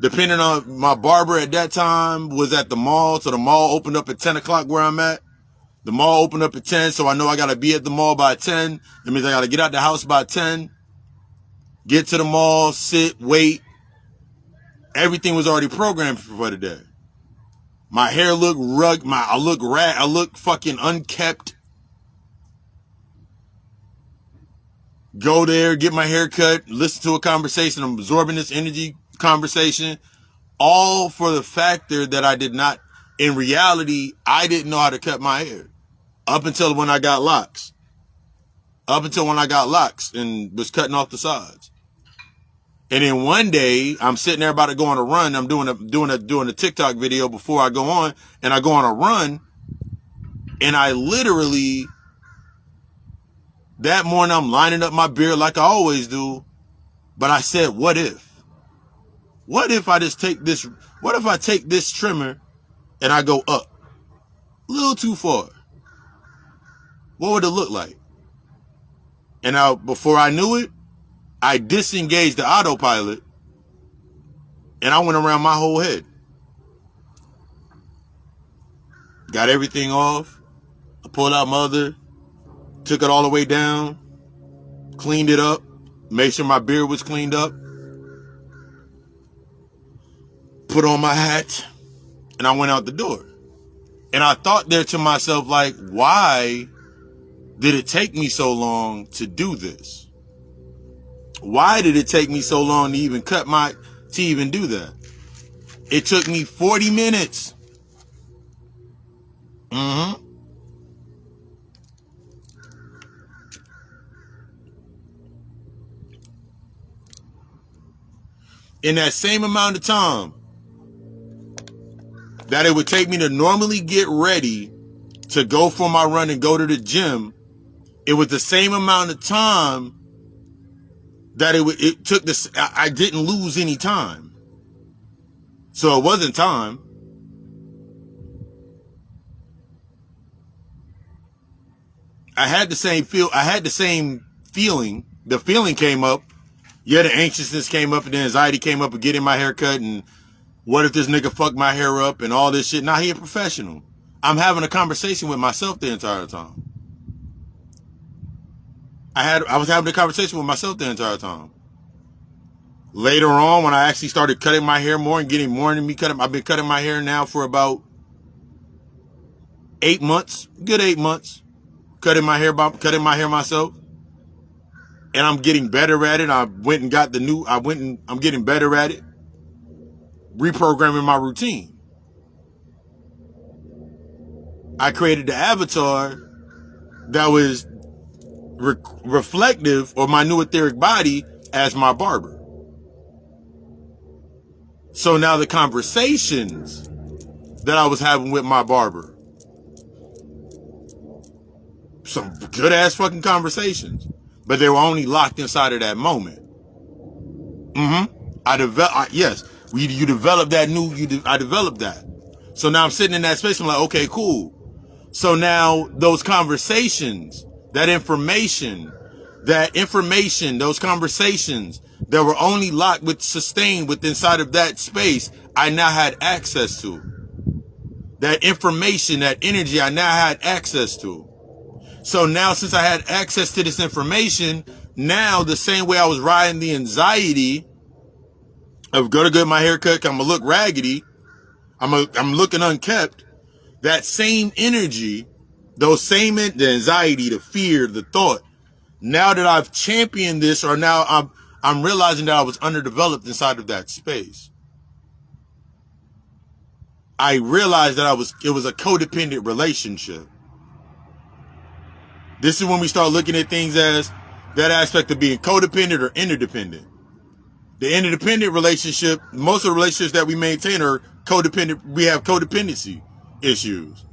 depending on my barber at that time was at the mall. So the mall opened up at 10 o'clock where I'm at. The mall opened up at 10, so I know I got to be at the mall by 10. That means I got to get out the house by 10. Get to the mall, sit, wait. Everything was already programmed for the day. My hair looked rugged. I look fucking unkept. Go there, get my hair cut, listen to a conversation. I'm absorbing this energy conversation. All for the factor that I did not, in reality, I didn't know how to cut my hair. Up until when I got locks. Up until when I got locks and was cutting off the sides. And then one day, I'm sitting there about to go on a run. I'm doing a TikTok video before I go on. And I go on a run. And I literally, that morning, I'm lining up my beard like I always do. But I said, what if? What if I just take this, what if I take this trimmer and I go up? A little too far. What would it look like? And now, before I knew it, I disengaged the autopilot and I went around my whole head. Got everything off. I pulled out my other, took it all the way down, cleaned it up, made sure my beard was cleaned up, put on my hat, and I went out the door. And I thought there to myself, like, why did it take me so long to do this? Why did it take me so long to even to even do that? It took me 40 minutes. In that same amount of time that it would take me to normally get ready to go for my run and go to the gym, it was the same amount of time that it took this. I didn't lose any time. So it wasn't time. I had the same feeling. The feeling came up. Yeah, the anxiousness came up and the anxiety came up of getting my hair cut and what if this nigga fucked my hair up and all this shit. Now he a professional. I'm having a conversation with myself the entire time. I was having a conversation with myself the entire time. Later on, when I actually started cutting my hair more and getting more into me cutting, I've been cutting my hair now for about 8 months, good 8 months, cutting my hair myself. And I'm getting better at it. I'm getting better at it. Reprogramming my routine. I created the avatar that was reflective of my new etheric body as my barber. So now the conversations that I was having with my barber, some good ass fucking conversations, but they were only locked inside of that moment. I developed that. So now I'm sitting in that space. I'm like, okay, cool. So now those conversations, those conversations that were only sustained within inside of that space, I now had access to. That information, that energy, I now had access to. So now since I had access to this information, now the same way I was riding the anxiety of go to get my haircut, I'm gonna look raggedy, I'm looking unkept, that same energy, the anxiety, the fear, the thought, now that I've championed this, or now I'm realizing that I was underdeveloped inside of that space. I realized that it was a codependent relationship. This is when we start looking at things as that aspect of being codependent or interdependent. The interdependent relationship, most of the relationships that we maintain are codependent. We have codependency issues.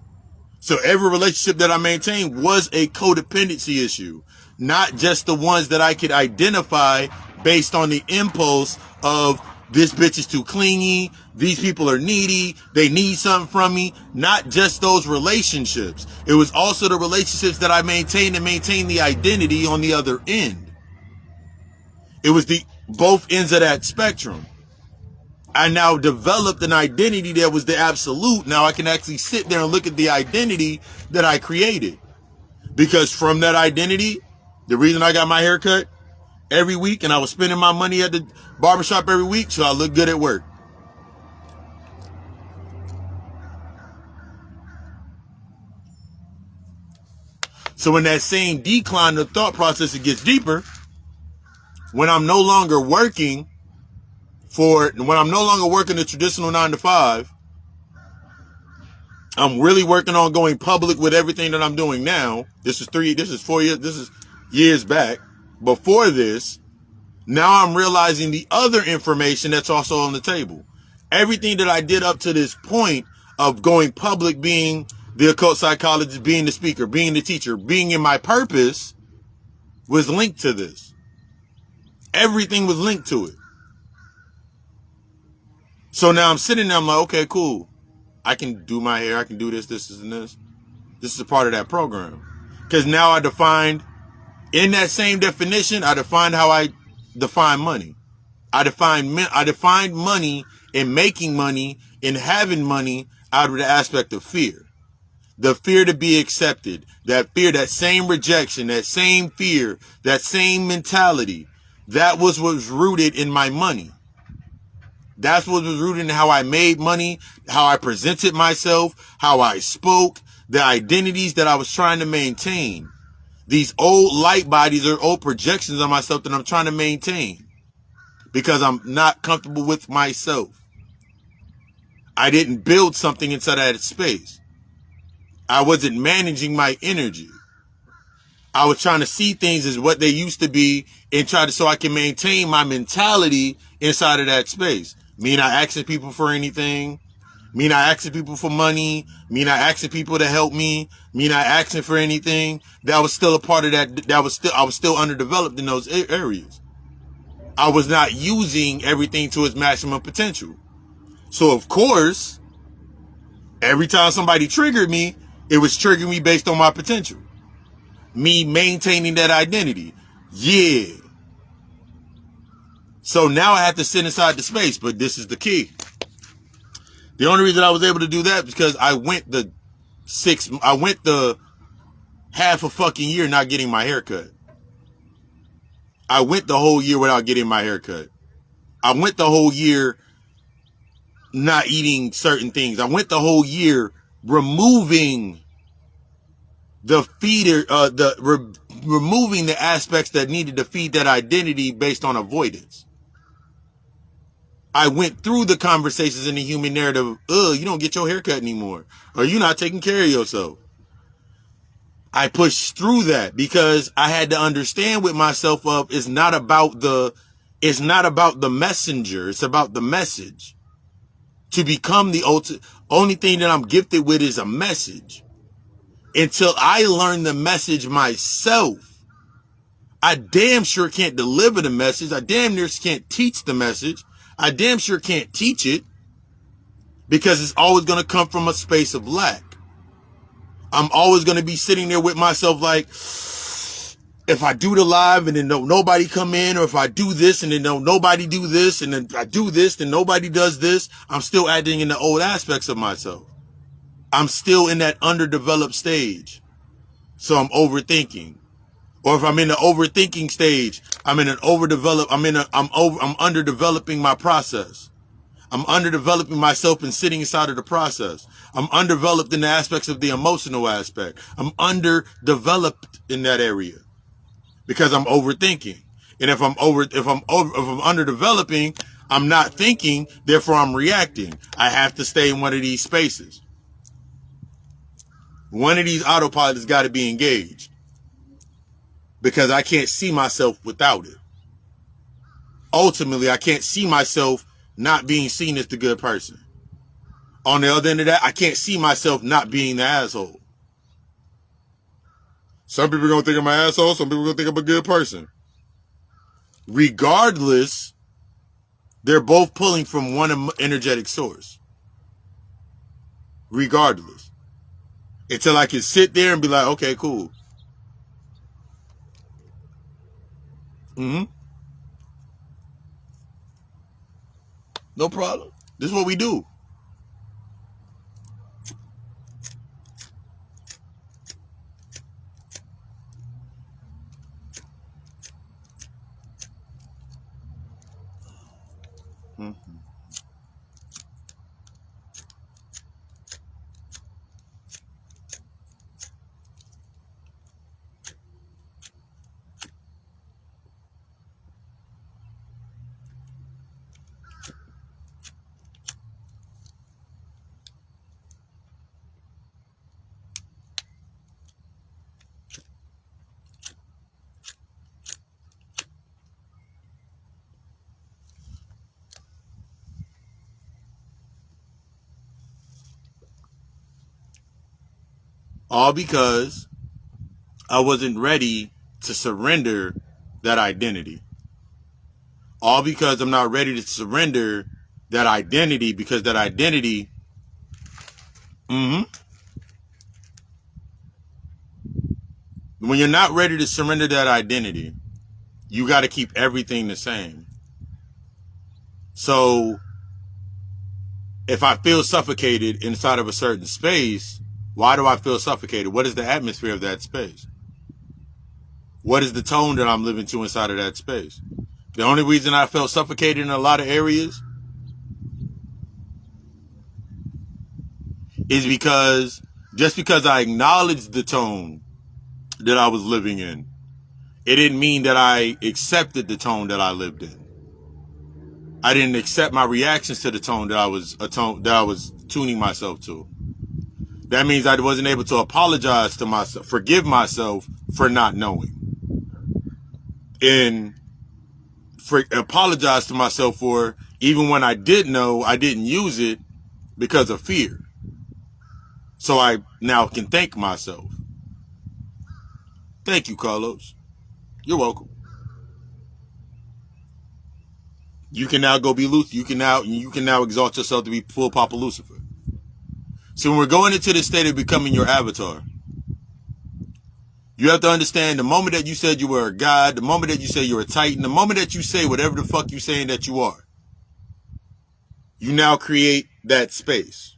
So every relationship that I maintained was a codependency issue, not just the ones that I could identify based on the impulse of this bitch is too clingy, these people are needy, they need something from me. Not just those relationships. It was also the relationships that I maintained and maintained the identity on the other end. It was the both ends of that spectrum. I now developed an identity that was the absolute. Now I can actually sit there and look at the identity that I created. Because from that identity, the reason I got my hair cut every week and I was spending my money at the barbershop every week, so I look good at work. So when that same decline of thought process, it gets deeper, when I'm no longer working the traditional 9 to 5, I'm really working on going public with everything that I'm doing now. This is 4 years, this is years back. Before this, now I'm realizing the other information that's also on the table. Everything that I did up to this point of going public, being the occult psychologist, being the speaker, being the teacher, being in my purpose, was linked to this. Everything was linked to it. So now I'm sitting there, I'm like, okay, cool. I can do my hair, I can do this, and this. This is a part of that program. Because now I defined, in that same definition, I defined how I define money. I defined money and making money and having money out of the aspect of fear. The fear to be accepted. That fear, that same rejection, that same fear, that same mentality. That was what was rooted in my money. That's what was rooted in how I made money, how I presented myself, how I spoke, the identities that I was trying to maintain. These old light bodies or old projections of myself that I'm trying to maintain because I'm not comfortable with myself. I didn't build something inside that space. I wasn't managing my energy. I was trying to see things as what they used to be and so I can maintain my mentality inside of that space. Me not asking people for anything. Me not asking people for money. Me not asking people to help me. Me not asking for anything. That was still a part of that. I was still underdeveloped in those areas. I was not using everything to its maximum potential. So of course, every time somebody triggered me, it was triggering me based on my potential. Me maintaining that identity. Yeah. So now I have to sit inside the space, but this is the key. The only reason I was able to do that is because I went the half a fucking year not getting my hair cut. I went the whole year without getting my hair cut. I went the whole year not eating certain things. I went the whole year removing the feeder, removing the aspects that needed to feed that identity based on avoidance. I went through the conversations in the human narrative. You don't get your hair cut anymore, or you're not taking care of yourself. I pushed through that because I had to understand with myself of it's not about the messenger. It's about the message. To become the only thing that I'm gifted with is a message. Until I learn the message myself, I damn sure can't deliver the message. I damn near can't teach the message. I damn sure can't teach it because it's always going to come from a space of lack. I'm always going to be sitting there with myself like, if I do the live and then nobody come in, or if I do this and then nobody do this, and then I do this and nobody does this, I'm still adding in the old aspects of myself. I'm still in that underdeveloped stage. So I'm overthinking. Or if I'm in the overthinking stage, I'm underdeveloping my process. I'm underdeveloping myself and sitting inside of the process. I'm underdeveloped in the aspects of the emotional aspect. I'm underdeveloped in that area because I'm overthinking. And if I'm underdeveloping, I'm not thinking, therefore I'm reacting. I have to stay in one of these spaces. One of these autopilots has got to be engaged. Because I can't see myself without it. Ultimately, I can't see myself not being seen as the good person. On the other end of that, I can't see myself not being the asshole. Some people are going to think I'm an asshole. Some people are going to think I'm a good person. Regardless, they're both pulling from one energetic source. Regardless. Until I can sit there and be like, okay, cool. No problem. This is what we do. All because I wasn't ready to surrender that identity. All because I'm not ready to surrender that identity, because that identity, when you're not ready to surrender that identity, you got to keep everything the same. So if I feel suffocated inside of a certain space, why do I feel suffocated? What is the atmosphere of that space? What is the tone that I'm living to inside of that space? The only reason I felt suffocated in a lot of areas is because just because I acknowledged the tone that I was living in, it didn't mean that I accepted the tone that I lived in. I didn't accept my reactions to the tone that I was tuning myself to. That means I wasn't able to apologize to myself, forgive myself for not knowing, and apologize to myself for, even when I did know, I didn't use it because of fear. So I now can thank myself. Thank you, Carlos. You're welcome. You can now go be Lucifer. You can now exalt yourself to be full Papa Lucifer. So when we're going into this state of becoming your avatar, you have to understand the moment that you said you were a god, the moment that you say you're a titan, the moment that you say whatever the fuck you're saying that you are, you now create that space.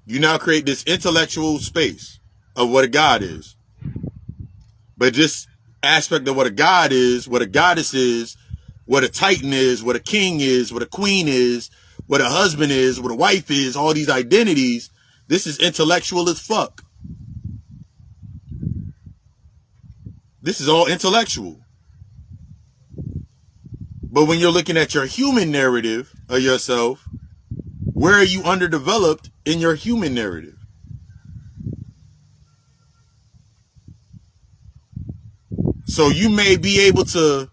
You now create this intellectual space of what a god is. But this aspect of what a god is, what a goddess is, what a titan is, what a king is, what a queen is, what a husband is, what a wife is, all these identities, this is intellectual as fuck. This is all intellectual. But when you're looking at your human narrative of yourself, where are you underdeveloped in your human narrative? So you may be able to,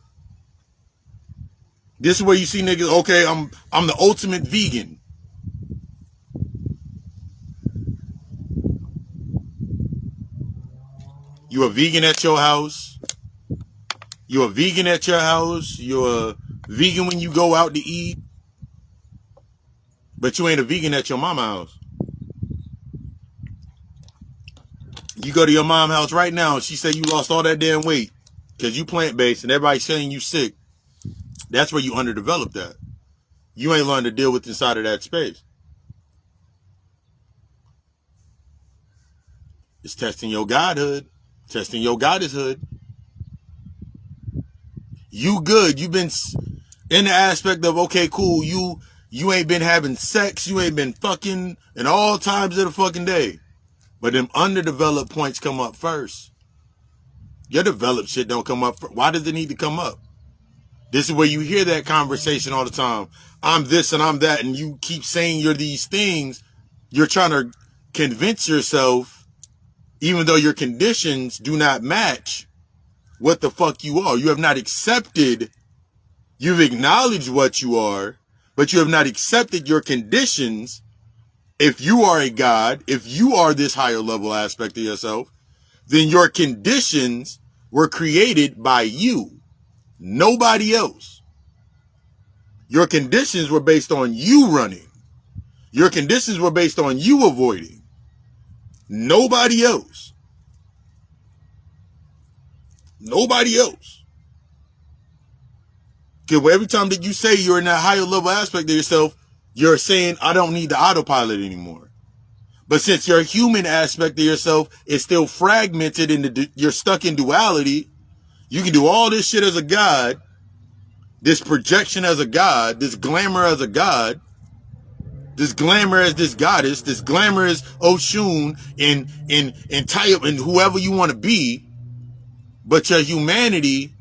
this is where you see niggas, okay, I'm the ultimate vegan. You a vegan at your house. You're a vegan at your house. You're a vegan when you go out to eat. But you ain't a vegan at your mama's house. You go to your mom's house right now and she say you lost all that damn weight because you plant-based and everybody's saying you sick. That's where you underdeveloped that. You ain't learned to deal with inside of that space. It's testing your godhood. Testing your goddesshood. You good. You've been in the aspect of, okay, cool. You ain't been having sex. You ain't been fucking in all times of the fucking day. But them underdeveloped points come up first. Your developed shit don't come up first. Why does it need to come up? This is where you hear that conversation all the time. I'm this and I'm that. And you keep saying you're these things. You're trying to convince yourself, even though your conditions do not match what the fuck you are. You have not accepted. You've acknowledged what you are, but you have not accepted your conditions If you are a God, if you are this higher level aspect of yourself, then your conditions were created by you, nobody else. Your conditions were based on you running. Your conditions were based on you avoiding. Nobody else. Nobody else. Because every time that you say you're in that higher level aspect of yourself, you're saying, I don't need the autopilot anymore. But since your human aspect of yourself is still fragmented and you're stuck in duality, you can do all this shit as a God, this projection as a God, this glamour as a God, this glamour as this goddess, this glamour as Oshun and Type and whoever you want to be, but your humanity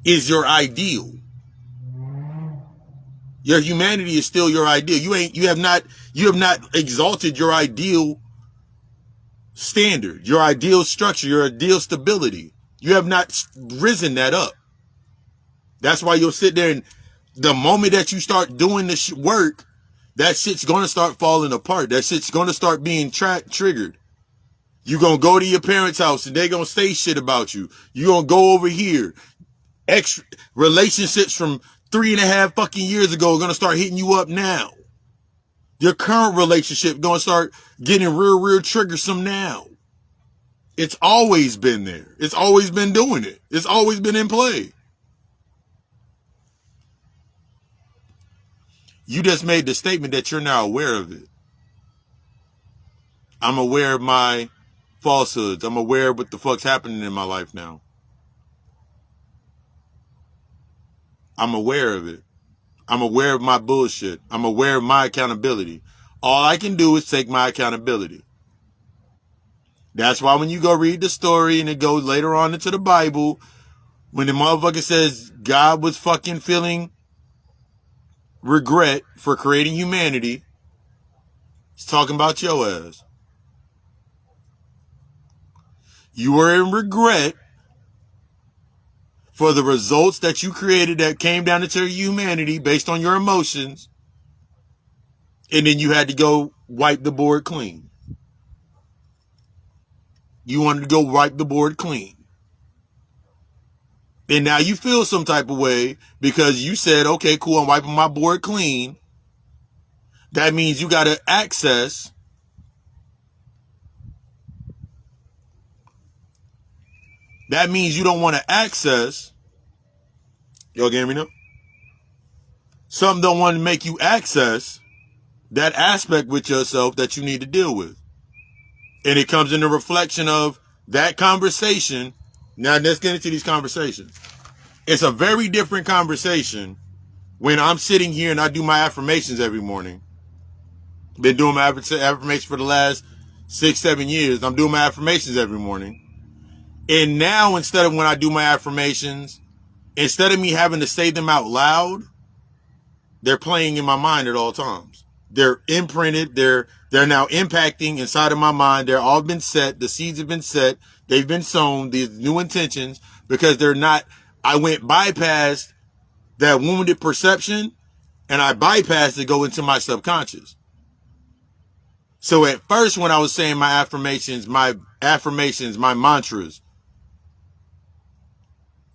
is your ideal. Your humanity is still your ideal. You have not exalted your ideal standard, your ideal structure, your ideal stability. You have not risen that up. That's why you'll sit there and the moment that you start doing the work, that shit's going to start falling apart. That shit's going to start being triggered. You're going to go to your parents' house and they're going to say shit about you. You're going to go over here. Extra relationships from 3.5 fucking years ago are going to start hitting you up now. Your current relationship going to start getting real triggersome now. It's always been there. It's always been doing it. It's always been in play. You just made the statement that you're now aware of it. I'm aware of my falsehoods. I'm aware of what the fuck's happening in my life now. I'm aware of it. I'm aware of my bullshit. I'm aware of my accountability. All I can do is take my accountability. That's why when you go read the story and it goes later on into the Bible, when the motherfucker says God was fucking feeling regret for creating humanity, he's talking about your ass. You were in regret for the results that you created that came down into humanity based on your emotions, and then you had to go wipe the board clean. You wanted to go wipe the board clean. And now you feel some type of way because you said, okay, cool, I'm wiping my board clean. That means you got to access That means you don't want to access. Y'all getting me now? Something don't want to make you access that aspect with yourself that you need to deal with. And it comes in the reflection of that conversation. Now let's get into these conversations. It's a very different conversation when I'm sitting here and I do my affirmations every morning. Been doing my affirmations for the last 6-7 years. I'm doing my affirmations every morning. And now instead of when I do my affirmations, instead of me having to say them out loud, they're playing in my mind at all times. They're imprinted. They're now impacting inside of my mind. They're all been set. The seeds have been set. They've been sown. These new intentions, because they're not, I went bypast that wounded perception and I bypassed it, go into my subconscious. So at first when I was saying my affirmations, my mantras,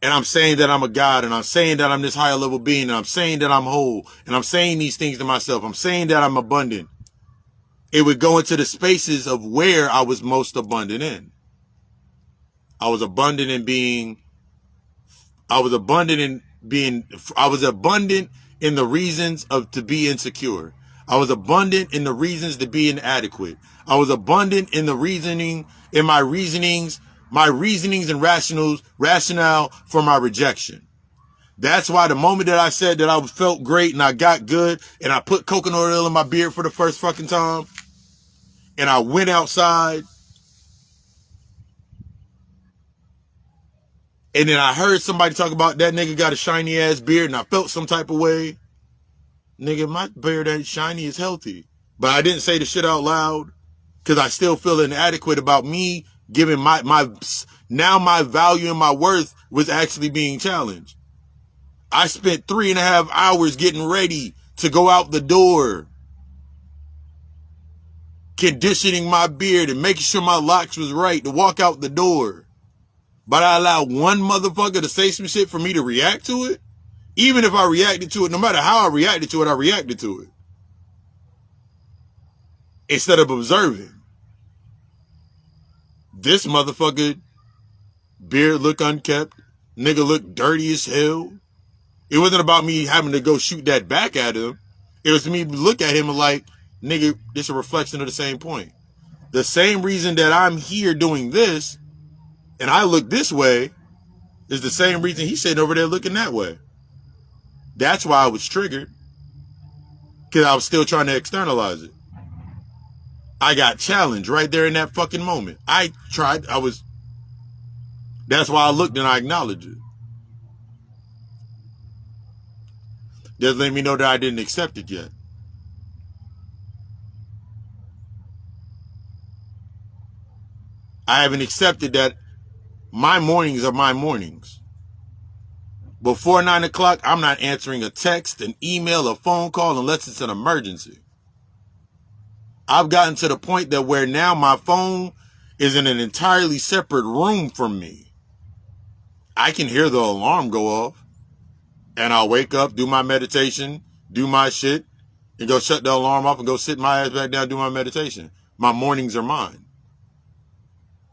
and I'm saying that I'm a God, and I'm saying that I'm this higher level being, and I'm saying that I'm whole, and I'm saying these things to myself, I'm saying that I'm abundant, it would go into the spaces of where I was most abundant in. I was abundant in the reasons to be insecure. I was abundant in the reasons to be inadequate. I was abundant in the reasoning, in my reasonings and rationale for my rejection. That's why the moment that I said that I felt great and I got good and I put coconut oil in my beard for the first fucking time and I went outside and then I heard somebody talk about that nigga got a shiny ass beard and I felt some type of way. Nigga, my beard ain't shiny, it's healthy. But I didn't say the shit out loud because I still feel inadequate about me giving my value and my worth was actually being challenged. I spent 3.5 hours getting ready to go out the door. conditioning my beard and making sure my locks was right to walk out the door. But I allowed one motherfucker to say some shit for me to react to it. Even if I reacted to it, no matter how I reacted to it, I reacted to it. Instead of observing. This motherfucker, beard look unkept, nigga look dirty as hell. It wasn't about me having to go shoot that back at him. It was me look at him and like, nigga, this is a reflection of the same point. The same reason that I'm here doing this and I look this way is the same reason he's sitting over there looking that way. That's why I was triggered. Because I was still trying to externalize it. I got challenged right there in that fucking moment. That's why I looked and I acknowledged it. Just let me know that I didn't accept it yet. I haven't accepted that my mornings are my mornings. Before 9 o'clock, I'm not answering a text, an email, a phone call unless it's an emergency. I've gotten to the point that where now my phone is in an entirely separate room from me. I can hear the alarm go off and I'll wake up, do my meditation, do my shit, and go shut the alarm off and go sit my ass back down and do my meditation. My mornings are mine.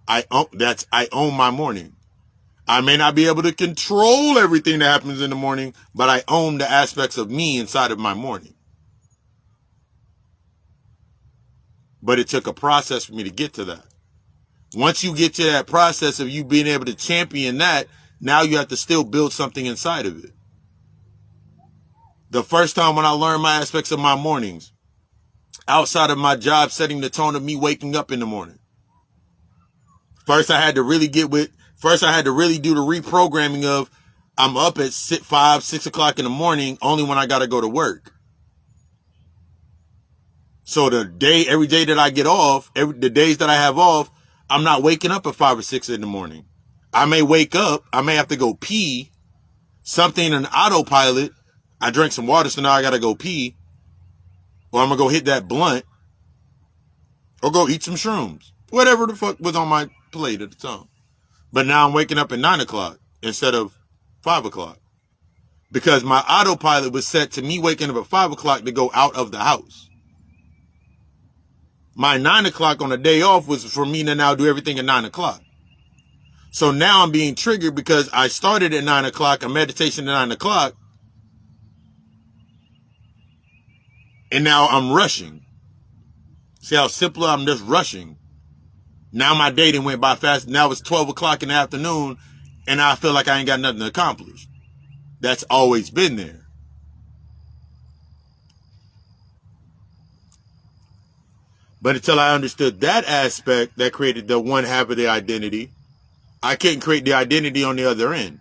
I own my morning. I may not be able to control everything that happens in the morning, but I own the aspects of me inside of my morning. But it took a process for me to get to that. Once you get to that process of you being able to champion that, now you have to still build something inside of it. The first time when I learned my aspects of my mornings, outside of my job setting the tone of me waking up in the morning. First I had to really do the reprogramming of I'm up at 5, 6 o'clock in the morning only when I got to go to work. So every day that I get off, the days that I have off, I'm not waking up at 5 or 6 in the morning. I may wake up, I may have to go pee, something in autopilot. I drank some water, so now I got to go pee. Or I'm going to go hit that blunt. Or go eat some shrooms. Whatever the fuck was on my plate at the time. But now I'm waking up at 9 o'clock instead of 5 o'clock. Because my autopilot was set to me waking up at 5 o'clock to go out of the house. My 9 o'clock on a day off was for me to now do everything at 9 o'clock. So now I'm being triggered because I started at 9 o'clock, a meditation at 9 o'clock. And now I'm rushing. See how simple I'm just rushing. Now my day done went by fast. Now it's 12 o'clock in the afternoon and I feel like I ain't got nothing to accomplish. That's always been there. But until I understood that aspect that created the one half of the identity, I couldn't create the identity on the other end.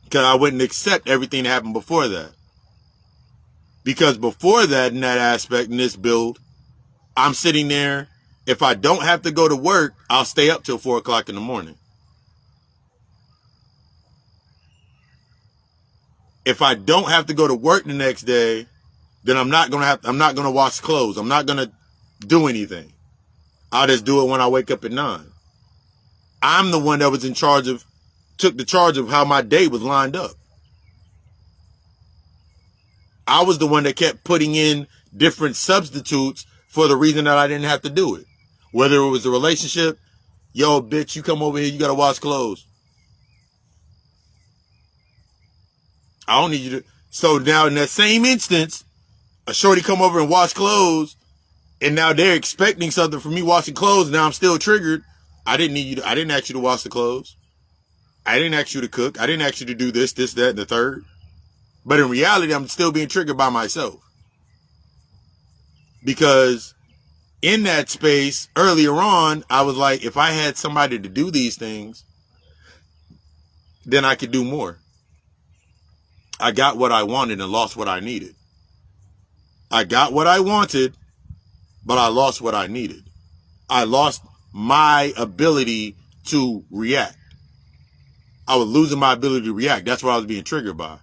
Because I wouldn't accept everything that happened before that. Because before that, in that aspect, in this build, I'm sitting there. If I don't have to go to work, I'll stay up till 4 o'clock in the morning. If I don't have to go to work the next day, then I'm not gonna wash clothes. I'm not gonna do anything. I'll just do it when I wake up at 9. I'm the one that was took the charge of how my day was lined up. I was the one that kept putting in different substitutes for the reason that I didn't have to do it. Whether it was a relationship, yo, bitch, you come over here, you gotta wash clothes. I don't need you to. So now in that same instance, a shorty come over and wash clothes, and now they're expecting something from me washing clothes. Now I'm still triggered. I didn't ask you to wash the clothes. I didn't ask you to cook. I didn't ask you to do this, that, and the third. But in reality, I'm still being triggered by myself. Because in that space, earlier on, I was like, if I had somebody to do these things, then I could do more. I got what I wanted and lost what I needed. I got what I wanted, but I lost what I needed. I lost my ability to react. I was losing my ability to react. That's what I was being triggered by.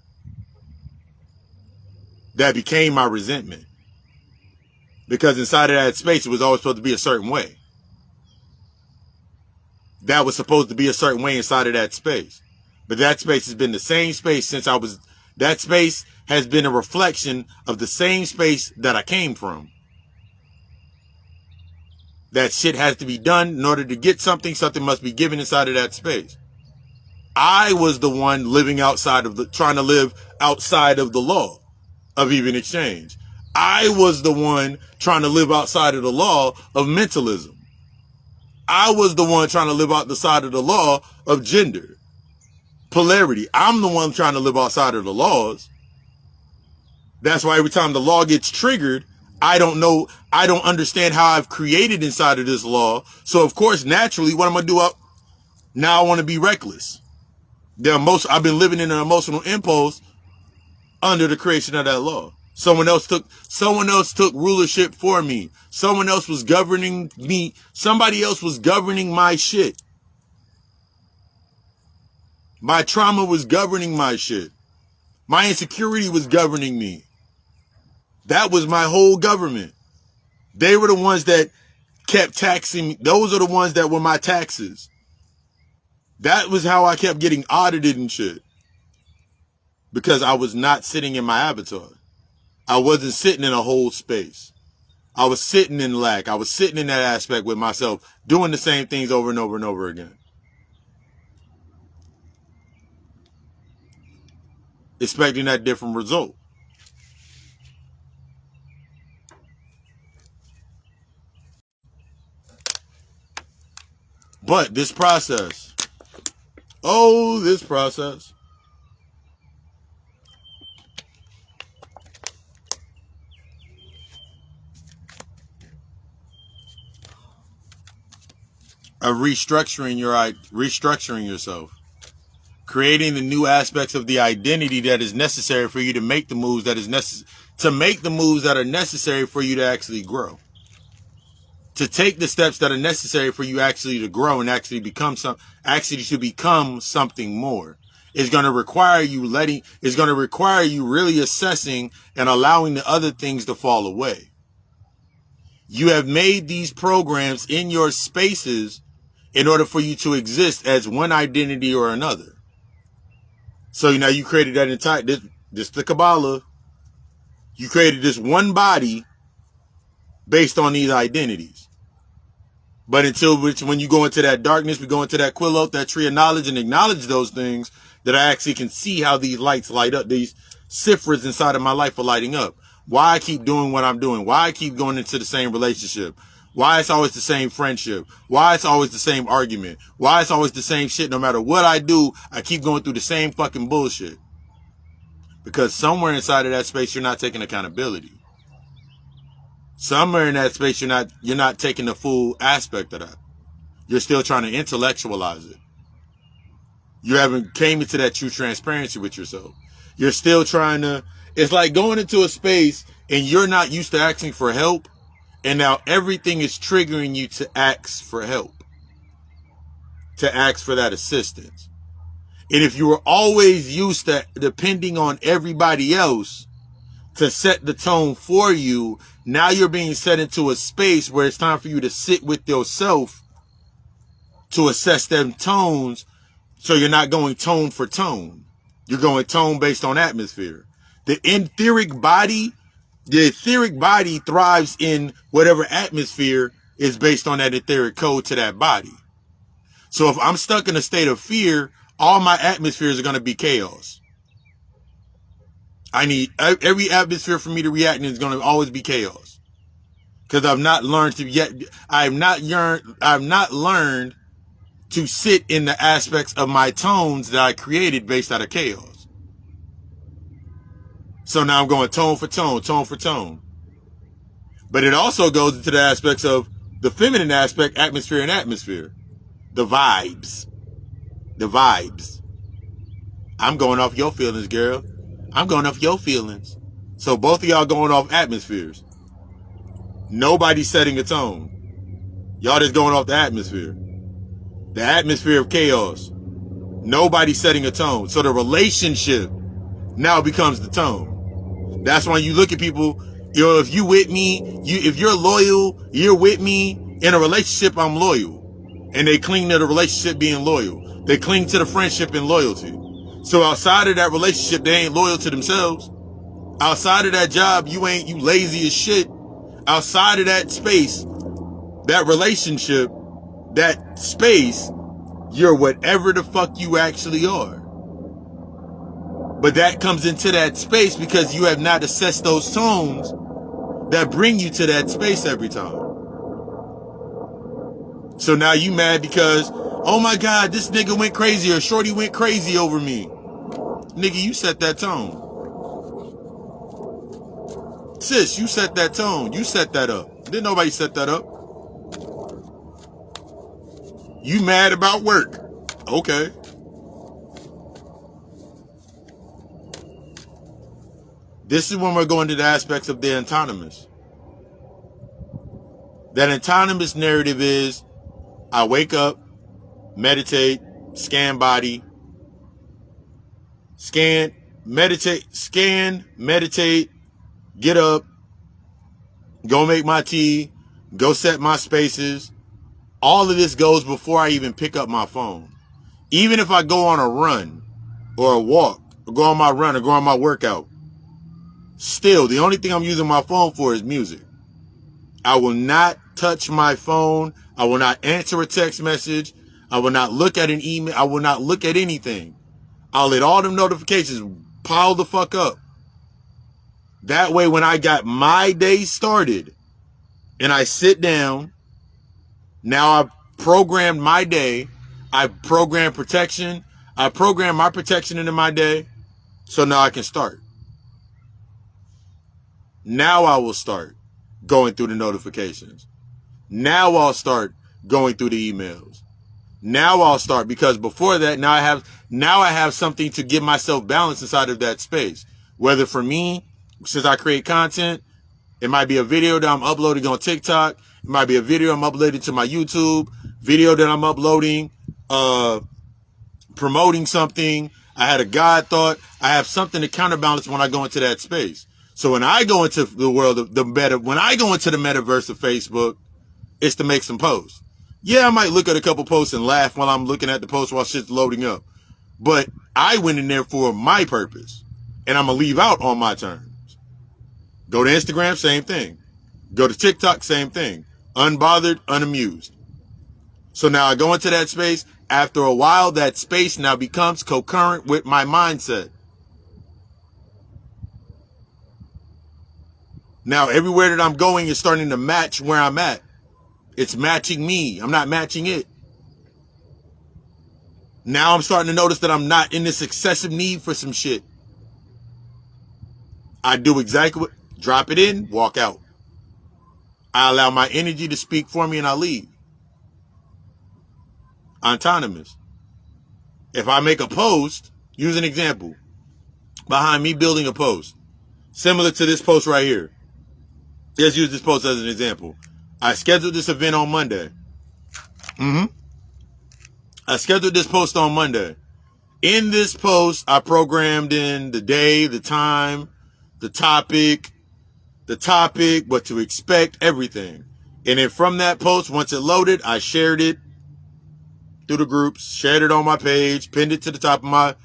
That became my resentment. Because inside of that space, it was always supposed to be a certain way. That was supposed to be a certain way inside of that space. But that space has been the same space since I was, that space has been a reflection of the same space that I came from. That shit has to be done in order to get something. Something must be given inside of that space. I was the one living outside of the, trying to live outside of the law of even exchange. I was the one trying to live outside of the law of mentalism. I was the one trying to live outside of the law of gender, polarity. I'm the one trying to live outside of the laws. That's why every time the law gets triggered, I don't know, I don't understand how I've created inside of this law. So of course, naturally, what I'm going to do now, I want to be reckless. I've been living in an emotional impulse under the creation of that law. Someone else took rulership for me. Someone else was governing me. Somebody else was governing my shit. My trauma was governing my shit. My insecurity was governing me. That was my whole government. They were the ones that kept taxing me. Those are the ones that were my taxes. That was how I kept getting audited and shit. Because I was not sitting in my avatar. I wasn't sitting in a whole space. I was sitting in lack. I was sitting in that aspect with myself, doing the same things over and over and over again. Expecting that different result. But this process, this process, of restructuring yourself, creating the new aspects of the identity that is necessary for you to make the moves that are necessary for you to actually grow. To take the steps that are necessary for you actually to grow and actually become something more. It's going to require you really assessing and allowing the other things to fall away. You have made these programs in your spaces in order for you to exist as one identity or another. So now you created that entire, this the Kabbalah. You created this one body based on these identities. But when you go into that darkness, we go into that quilot, that tree of knowledge, and acknowledge those things, that I actually can see how these lights light up. These ciphers inside of my life are lighting up. Why I keep doing what I'm doing. Why I keep going into the same relationship. Why it's always the same friendship. Why it's always the same argument. Why it's always the same shit. No matter what I do, I keep going through the same fucking bullshit. Because somewhere inside of that space, you're not taking accountability. Somewhere in that space, you're not taking the full aspect of that. You're still trying to intellectualize it. You haven't came into that true transparency with yourself. You're still trying to, it's like going into a space and you're not used to asking for help. And now everything is triggering you to ask for help. To ask for that assistance. And if you were always used to depending on everybody else to set the tone for you, now you're being set into a space where it's time for you to sit with yourself to assess them tones. So you're not going tone for tone. You're going tone based on atmosphere. The etheric body thrives in whatever atmosphere is based on that etheric code to that body. So if I'm stuck in a state of fear, all my atmospheres are going to be chaos. I need every atmosphere for me to react in is going to always be chaos. Because I've not learned to sit in the aspects of my tones that I created based out of chaos. So now I'm going tone for tone, tone for tone. But it also goes into the aspects of the feminine aspect, atmosphere and atmosphere. The vibes. The vibes. I'm going off your feelings, girl. I'm going off your feelings. So both of y'all going off atmospheres. Nobody's setting a tone. Y'all just going off the atmosphere. The atmosphere of chaos. Nobody's setting a tone. So the relationship now becomes the tone. That's why you look at people If you with me, if you're loyal, you're with me. In a relationship, I'm loyal. And they cling to the relationship being loyal. They cling to the friendship and loyalty. So outside of that relationship, they ain't loyal to themselves. Outside of that job, you lazy as shit. Outside of that space, that relationship, that space, you're whatever the fuck you actually are. But that comes into that space because you have not assessed those tones that bring you to that space every time. So now you mad because, oh my God, this nigga went crazy or shorty went crazy over me. Nigga, you set that tone. Sis, you set that tone. You set that up. Didn't nobody set that up. You mad about work. Okay. This is when we're going to the aspects of the autonomous. That autonomous narrative is, I wake up, meditate, scan body, meditate, get up, go make my tea, go set my spaces. All of this goes before I even pick up my phone. Even if I go on a run or a walk, or go on my run or go on my workout, still, the only thing I'm using my phone for is music. I will not touch my phone. I will not answer a text message. I will not look at an email. I will not look at anything. I'll let all them notifications pile the fuck up. That way, when I got my day started and I sit down, now I've programmed my day. I've programmed protection. I programmed my protection into my day. So now I can start. Now I will start going through the notifications. Now I'll start going through the emails. Now I'll start, because before that, now I have something to give myself balance inside of that space. Whether for me, since I create content, it might be a video that I'm uploading on TikTok. It might be a video I'm uploading to my YouTube, video that I'm uploading, promoting something. I had a God thought. I have something to counterbalance when I go into that space. So when I go into the world of when I go into the metaverse of Facebook, it's to make some posts. Yeah, I might look at a couple posts and laugh while I'm looking at the post while shit's loading up. But I went in there for my purpose. And I'm going to leave out on my terms. Go to Instagram, same thing. Go to TikTok, same thing. Unbothered, unamused. So now I go into that space. After a while, that space now becomes concurrent with my mindset. Now, everywhere that I'm going is starting to match where I'm at. It's matching me. I'm not matching it. Now I'm starting to notice that I'm not in this excessive need for some shit. I do exactly what, drop it in, walk out. I allow my energy to speak for me and I leave. Autonomous. If I make a post, use an example. Behind me building a post, similar to this post right here. Let's use this post as an example. I scheduled this event on Monday. I scheduled this post on Monday. In this post, I programmed in the day, the time, the topic, what to expect, everything. And then from that post, once it loaded, I shared it through the groups, shared it on my page, pinned it to the top of my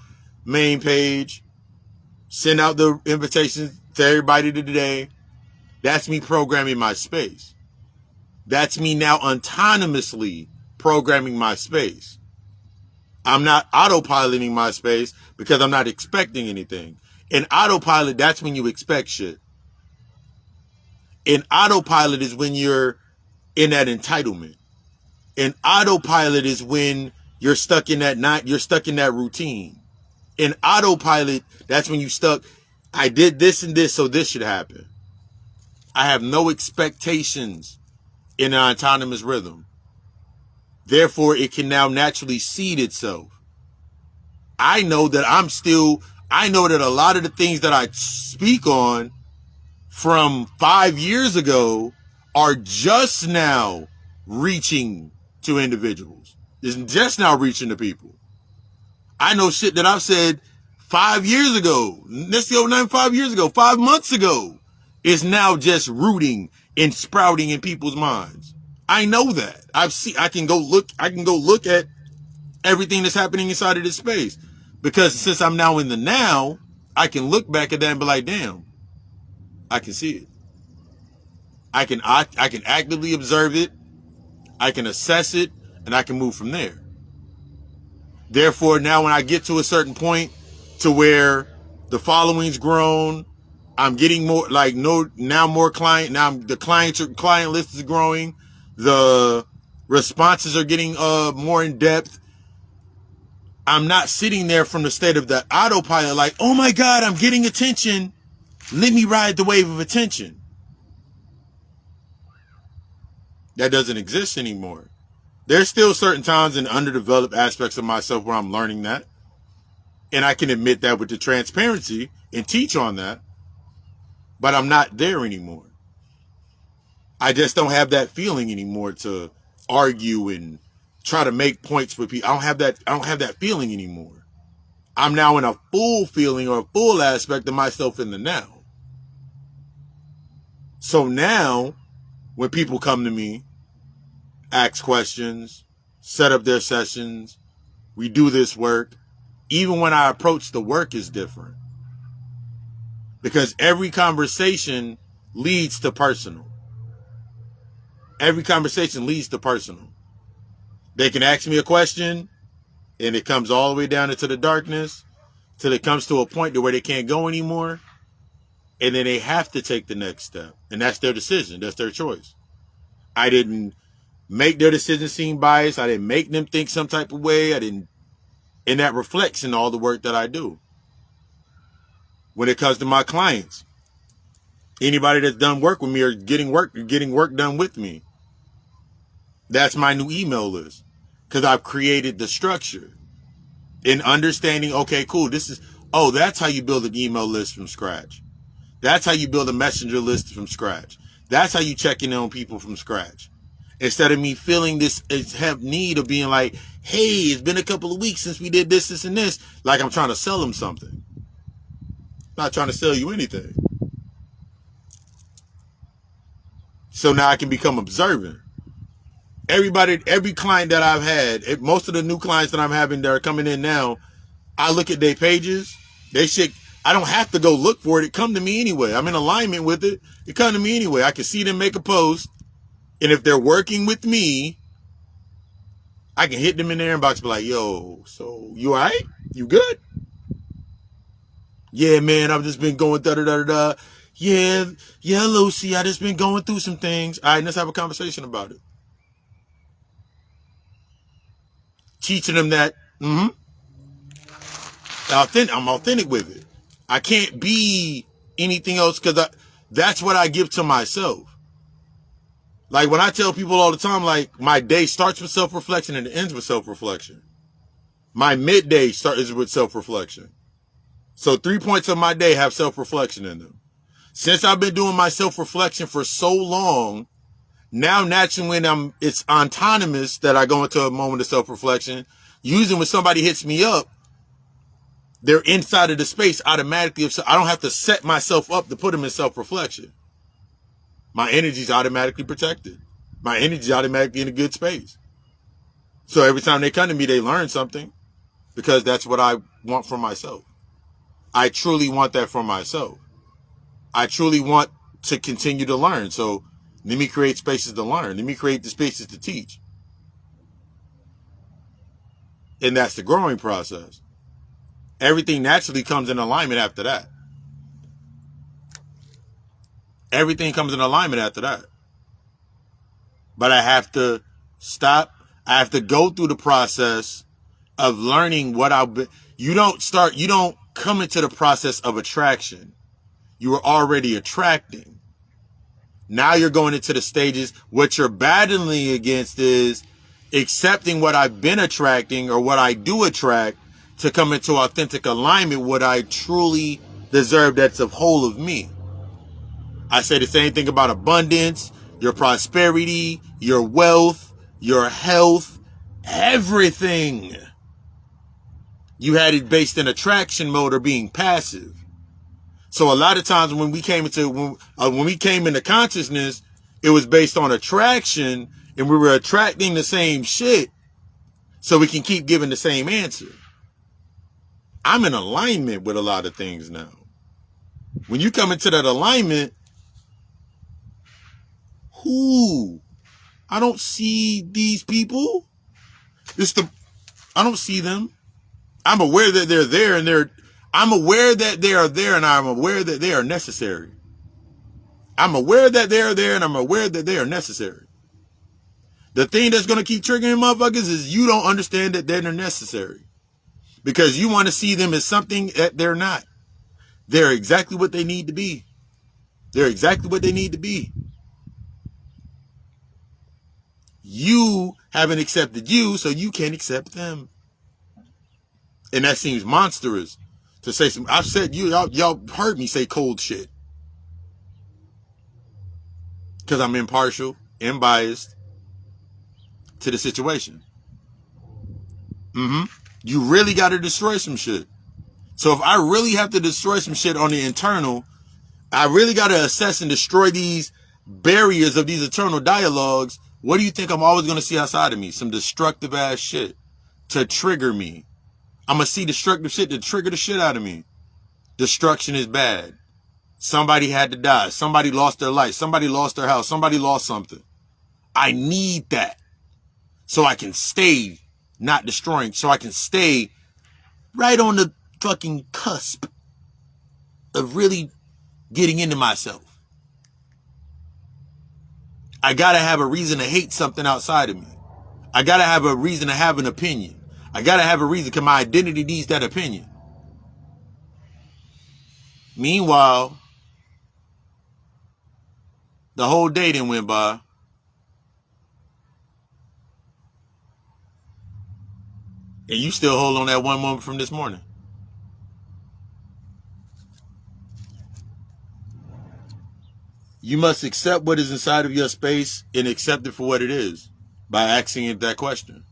main page, sent out the invitations to everybody today. That's me programming my space. That's me now autonomously programming my space. I'm not autopiloting my space because I'm not expecting anything. In autopilot, that's when you expect shit. In autopilot is when you're in that entitlement. In autopilot is when you're stuck in that routine. In autopilot, that's when you stuck, I did this and this, so this should happen. I have no expectations in an autonomous rhythm. Therefore, it can now naturally seed itself. I know that a lot of the things that I speak on from 5 years ago are just now reaching to individuals. It's just now reaching to people. I know shit that I've said 5 years ago. Let's go 5 years ago, 5 months ago. is now just rooting and sprouting in people's minds. I know that. I can go look at everything that's happening inside of this space. Because since I'm now in the now, I can look back at that and be like, damn, I can see it. I can actively observe it, I can assess it, and I can move from there. Therefore, now when I get to a certain point to where the following's grown, I'm getting more more client. Now the client list is growing. The responses are getting more in depth. I'm not sitting there from the state of the autopilot like, oh my God, I'm getting attention. Let me ride the wave of attention. That doesn't exist anymore. There's still certain times and underdeveloped aspects of myself where I'm learning that. And I can admit that with the transparency and teach on that. But I'm not there anymore. I just don't have that feeling anymore to argue and try to make points with people. I don't have that feeling anymore. I'm now in a full feeling or a full aspect of myself in the now. So now, when people come to me, ask questions, set up their sessions, we do this work, even when I approach the work is different. Because every conversation leads to personal. Every conversation leads to personal. They can ask me a question, and it comes all the way down into the darkness, till it comes to a point to where they can't go anymore, and then they have to take the next step. And that's their decision. That's their choice. I didn't make their decision seem biased. I didn't make them think some type of way. And that reflects in all the work that I do. When it comes to my clients, anybody that's done work with me or getting work done with me, that's my new email list. Because I've created the structure in understanding, okay, cool, that's how you build an email list from scratch. That's how you build a messenger list from scratch. That's how you check in on people from scratch. Instead of me feeling this need of being like, hey, it's been a couple of weeks since we did this, and this, like I'm trying to sell them something. I'm not trying to sell you anything. So now I can become observant. Every client that I've had, most of the new clients that I'm having that are coming in now, I look at their pages. I don't have to go look for it. It come to me anyway. I'm in alignment with it. It come to me anyway. I can see them make a post. And if they're working with me, I can hit them in their inbox and be like, yo, so you all right? You good? Yeah, man, I've just been going da-da-da-da-da. Yeah, Lucy, I just been going through some things. All right, let's have a conversation about it. Teaching them that, I'm authentic with it. I can't be anything else because that's what I give to myself. Like when I tell people all the time, like my day starts with self-reflection and it ends with self-reflection. My midday is with self-reflection. So 3 points of my day have self-reflection in them. Since I've been doing my self-reflection for so long, now naturally when it's autonomous that I go into a moment of self-reflection. Usually when somebody hits me up, they're inside of the space automatically. I don't have to set myself up to put them in self-reflection. My energy is automatically protected. My energy is automatically in a good space. So every time they come to me, they learn something because that's what I want for myself. I truly want that for myself. I truly want to continue to learn. So let me create spaces to learn. Let me create the spaces to teach. And that's the growing process. Everything naturally comes in alignment after that. Everything comes in alignment after that. But I have to stop. I have to go through the process of learning what I've been. You don't come into the process of attraction. You are already attracting. Now you're going into the stages. What you're battling against is accepting what I've been attracting or what I do attract to come into authentic alignment, what I truly deserve that's of whole of me. I say the same thing about abundance, your prosperity, your wealth, your health, everything. You had it based in attraction mode or being passive. So a lot of times when we came into consciousness, it was based on attraction, and we were attracting the same shit, so we can keep giving the same answer. I'm in alignment with a lot of things now. When you come into that alignment, I don't see these people. I don't see them. I'm aware that they're there, and I'm aware that they are there, and I'm aware that they are necessary. I'm aware that they are there, and I'm aware that they are necessary. The thing that's going to keep triggering motherfuckers is you don't understand that they're necessary. Because you want to see them as something that they're not. They're exactly what they need to be. They're exactly what they need to be. You haven't accepted you, so you can't accept them. And that seems monstrous to say some. I've said y'all heard me say cold shit. Because I'm impartial and biased to the situation. You really got to destroy some shit. So if I really have to destroy some shit on the internal, I really got to assess and destroy these barriers of these eternal dialogues. What do you think I'm always going to see outside of me? Some destructive ass shit to trigger me. I'm going to see destructive shit to trigger the shit out of me. Destruction is bad. Somebody had to die. Somebody lost their life. Somebody lost their house. Somebody lost something. I need that so I can stay not destroying. So I can stay right on the fucking cusp of really getting into myself. I gotta have a reason to hate something outside of me. I gotta have a reason to have an opinion. I gotta have a reason because my identity needs that opinion. Meanwhile, the whole day then went by. And you still hold on that one moment from this morning. You must accept what is inside of your space and accept it for what it is by asking it that question.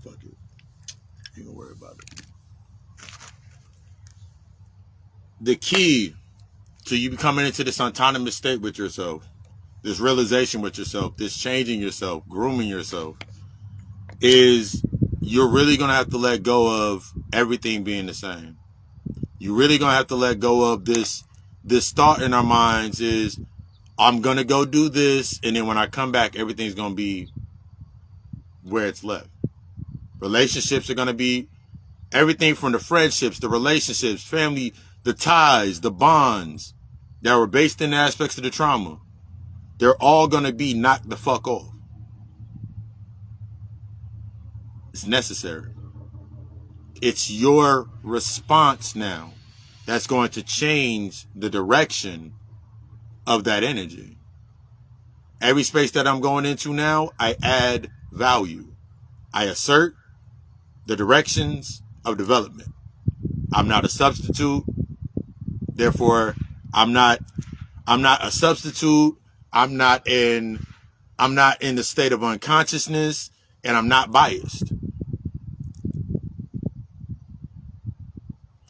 Fuck it. You don't worry about it. The key to you coming into this autonomous state with yourself, this realization with yourself, this changing yourself, grooming yourself, is you're really going to have to let go of everything being the same. You're really going to have to let go of this thought in our minds is, I'm going to go do this, and then when I come back, everything's going to be where it's left. Relationships are going to be everything from the friendships, the relationships, family, the ties, the bonds that were based in the aspects of the trauma. They're all going to be knocked the fuck off. It's necessary. It's your response now that's going to change the direction of that energy. Every space that I'm going into now, I add value. I assert the directions of development. I'm not a substitute. Therefore, I'm not a substitute. I'm not in the state of unconsciousness, and I'm not biased.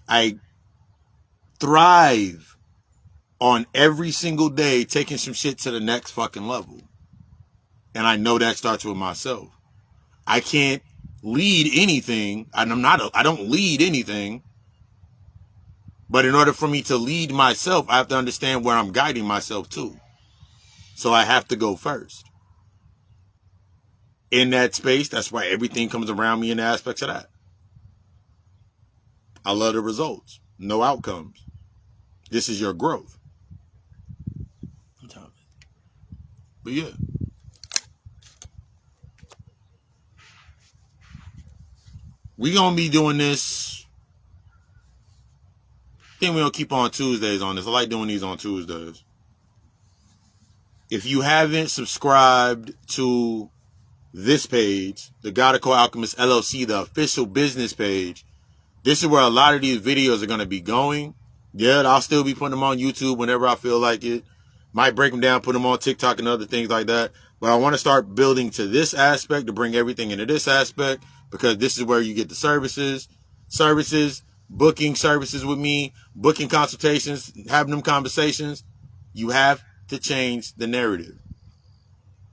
I thrive on every single day taking some shit to the next fucking level. And I know that starts with myself. I can't lead anything. I don't lead anything. But in order for me to lead myself, I have to understand where I'm guiding myself to. So I have to go first. In that space, that's why everything comes around me in the aspects of that. I love the results. No outcomes. This is your growth. But yeah. We gonna be doing this. I think we're gonna keep on Tuesdays on this. I like doing these on Tuesdays. If you haven't subscribed to this page, the God Occult Alchemist LLC, the official business page, this is where a lot of these videos are going to be going. Yeah, I'll still be putting them on YouTube whenever I feel like it. Might break them down, put them on TikTok and other things like that. But I want to start building to this aspect to bring everything into this aspect, because this is where you get the services, booking services with me, booking consultations, having them conversations. You have to change the narrative.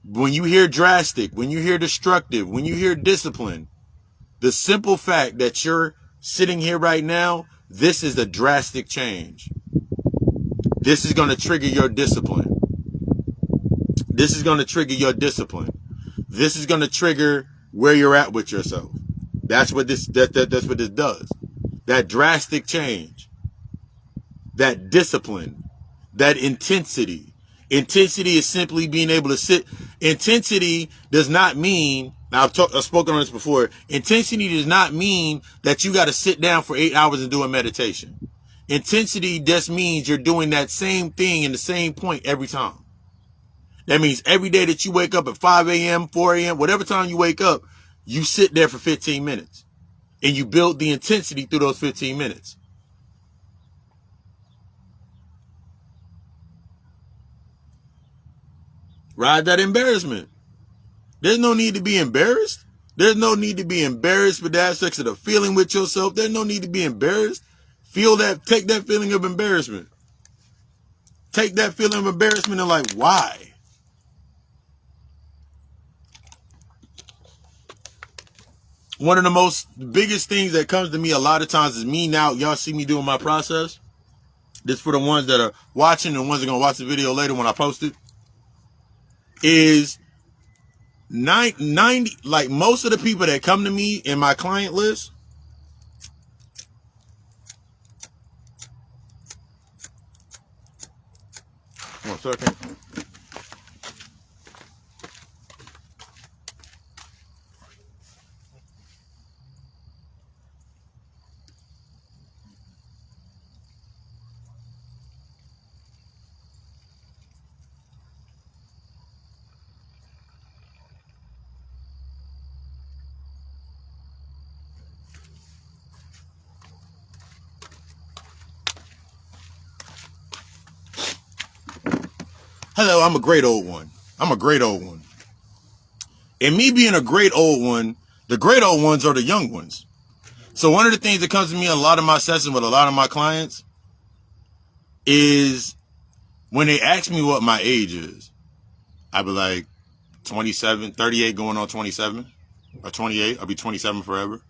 When you hear drastic, when you hear destructive, when you hear discipline, the simple fact that you're sitting here right now, this is a drastic change. This is going to trigger your discipline. This is going to trigger your discipline. This is going to trigger where you're at with yourself. That's what this that's what this does. That drastic change, that discipline, that intensity. Intensity is simply being able to sit. Intensity does not mean, now I've spoken on this before, intensity does not mean that you got to sit down for 8 hours and do a meditation. Intensity just means you're doing that same thing in the same point every time. That means every day that you wake up at 5 a.m., 4 a.m., whatever time you wake up, you sit there for 15 minutes. And you build the intensity through those 15 minutes. Ride that embarrassment. There's no need to be embarrassed. There's no need to be embarrassed with the aspects of the feeling with yourself. There's no need to be embarrassed. Feel that, take that feeling of embarrassment. Take that feeling of embarrassment and like, why? One of the most biggest things that comes to me a lot of times is me now. Y'all see me doing my process. This for the ones that are watching and the ones that are going to watch the video later when I post it. Is 90, like most of the people that come to me in my client list, one second. Hello, I'm a great old one. I'm a great old one. And me being a great old one, the great old ones are the young ones. So one of the things that comes to me in a lot of my sessions with a lot of my clients is when they ask me what my age is, I be like 27, 38 going on 27 or 28. I'll be 27 forever.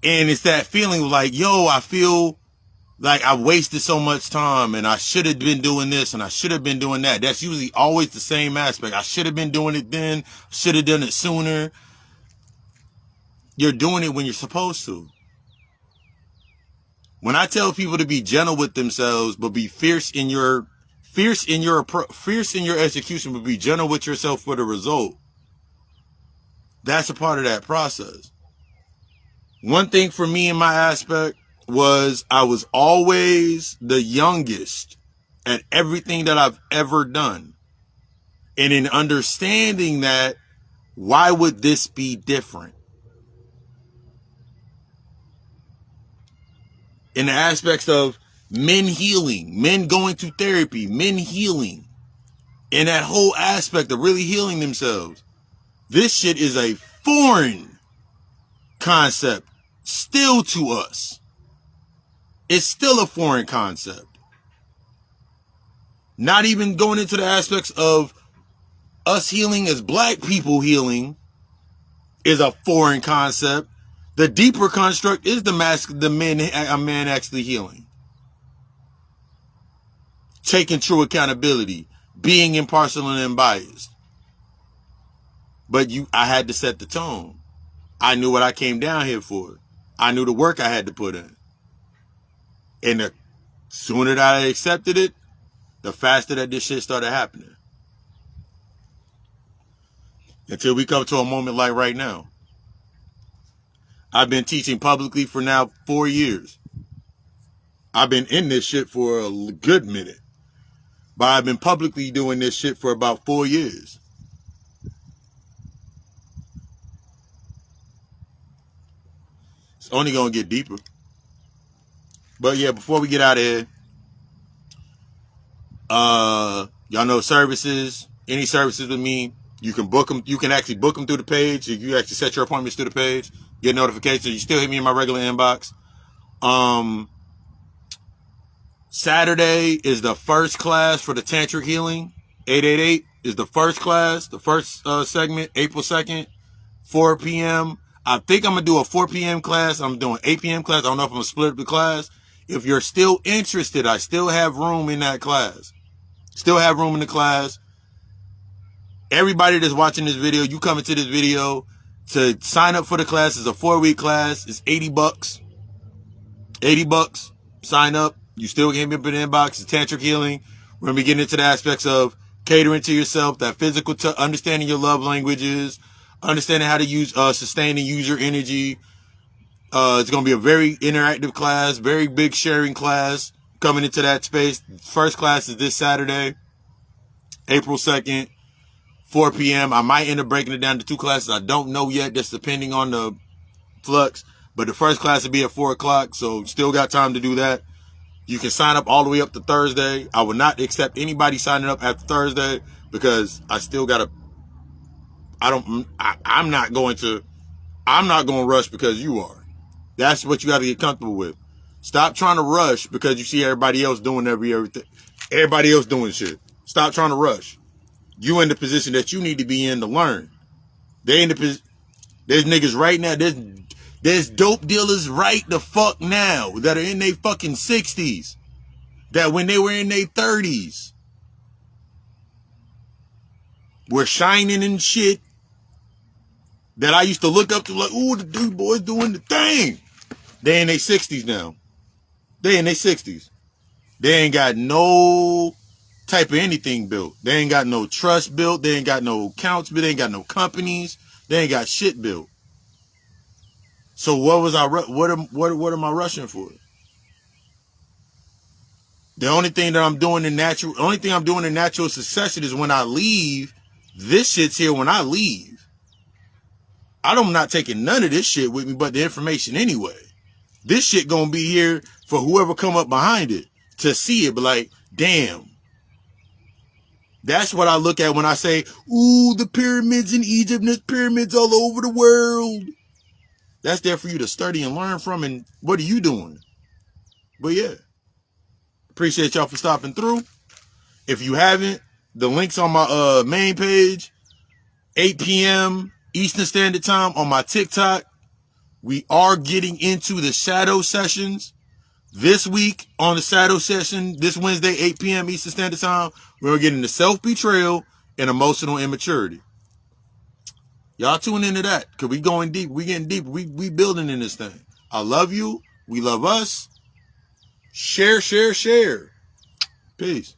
And it's that feeling like, yo, I feel like I wasted so much time and I should have been doing this and I should have been doing that. That's usually always the same aspect. I should have been doing it then. Should have done it sooner. You're doing it when you're supposed to. When I tell people to be gentle with themselves, but be fierce in your execution, but be gentle with yourself for the result, that's a part of that process. One thing for me in my aspect was I was always the youngest at everything that I've ever done. And in understanding that, why would this be different? In the aspects of men healing, men going to therapy, men healing, and that whole aspect of really healing themselves. This shit is a foreign concept still to us. It's still a foreign concept. Not even going into the aspects of us healing as black people healing is a foreign concept. The deeper construct is a man actually healing. Taking true accountability, being impartial and unbiased. But I had to set the tone. I knew what I came down here for. I knew the work I had to put in. And the sooner that I accepted it, the faster that this shit started happening. Until we come to a moment like right now. I've been teaching publicly for now 4 years. I've been in this shit for a good minute. But I've been publicly doing this shit for about 4 years. It's only going to get deeper. But yeah, before we get out of here, y'all know services, any services with me, you can book them. You can actually book them through the page. You actually set your appointments through the page, get notifications. You still hit me in my regular inbox. Saturday is the first class for the tantric healing. 888 is the first class, the first segment, April 2nd, 4 p.m. I think I'm going to do a 4 p.m. class. I'm doing 8 p.m. class. I don't know if I'm going to split up the class. If you're still interested, I still have room in that class. Still have room in the class. Everybody that's watching this video, you come into this video to sign up for the class. It's a 4-week class. It's $80. $80. Sign up. You still get me up in the inbox. It's tantric healing. We're going to be getting into the aspects of catering to yourself, that physical, understanding your love languages, understanding how to use, sustain and use your energy. It's going to be a very interactive class, very big sharing class coming into that space. First class is this Saturday, April 2nd, 4 p.m. I might end up breaking it down to 2 classes. I don't know yet. That's depending on the flux. But the first class will be at 4 o'clock, so still got time to do that. You can sign up all the way up to Thursday. I would not accept anybody signing up after Thursday because I still got to, I'm not going to rush because you are. That's what you got to get comfortable with. Stop trying to rush because you see everybody else doing everything. Everybody else doing shit. Stop trying to rush. You in the position that you need to be in to learn. They in the position. There's niggas right now. There's dope dealers right the fuck now that are in their fucking 60s. That when they were in their 30s were shining and shit. That I used to look up to like, ooh, the dude boy's doing the thing. They in their 60s now. They in their 60s. They ain't got no type of anything built. They ain't got no trust built. They ain't got no accounts built. They ain't got no companies. They ain't got shit built. So what am I rushing for? The only thing I'm doing in natural succession is when I leave. This shit's here when I leave. I'm not taking none of this shit with me but the information anyway. This shit gonna be here for whoever come up behind it to see it, but like, damn. That's what I look at when I say, ooh, the pyramids in Egypt and there's pyramids all over the world. That's there for you to study and learn from, and what are you doing? But yeah. Appreciate y'all for stopping through. If you haven't, the link's on my main page, 8 p.m. Eastern Standard Time on my TikTok. We are getting into the shadow sessions. This week on the shadow session, this Wednesday, 8 p.m. Eastern Standard Time, we're getting into self-betrayal and emotional immaturity. Y'all tune into that, because we going deep. We getting deep. We building in this thing. I love you. We love us. Share, share, share. Peace.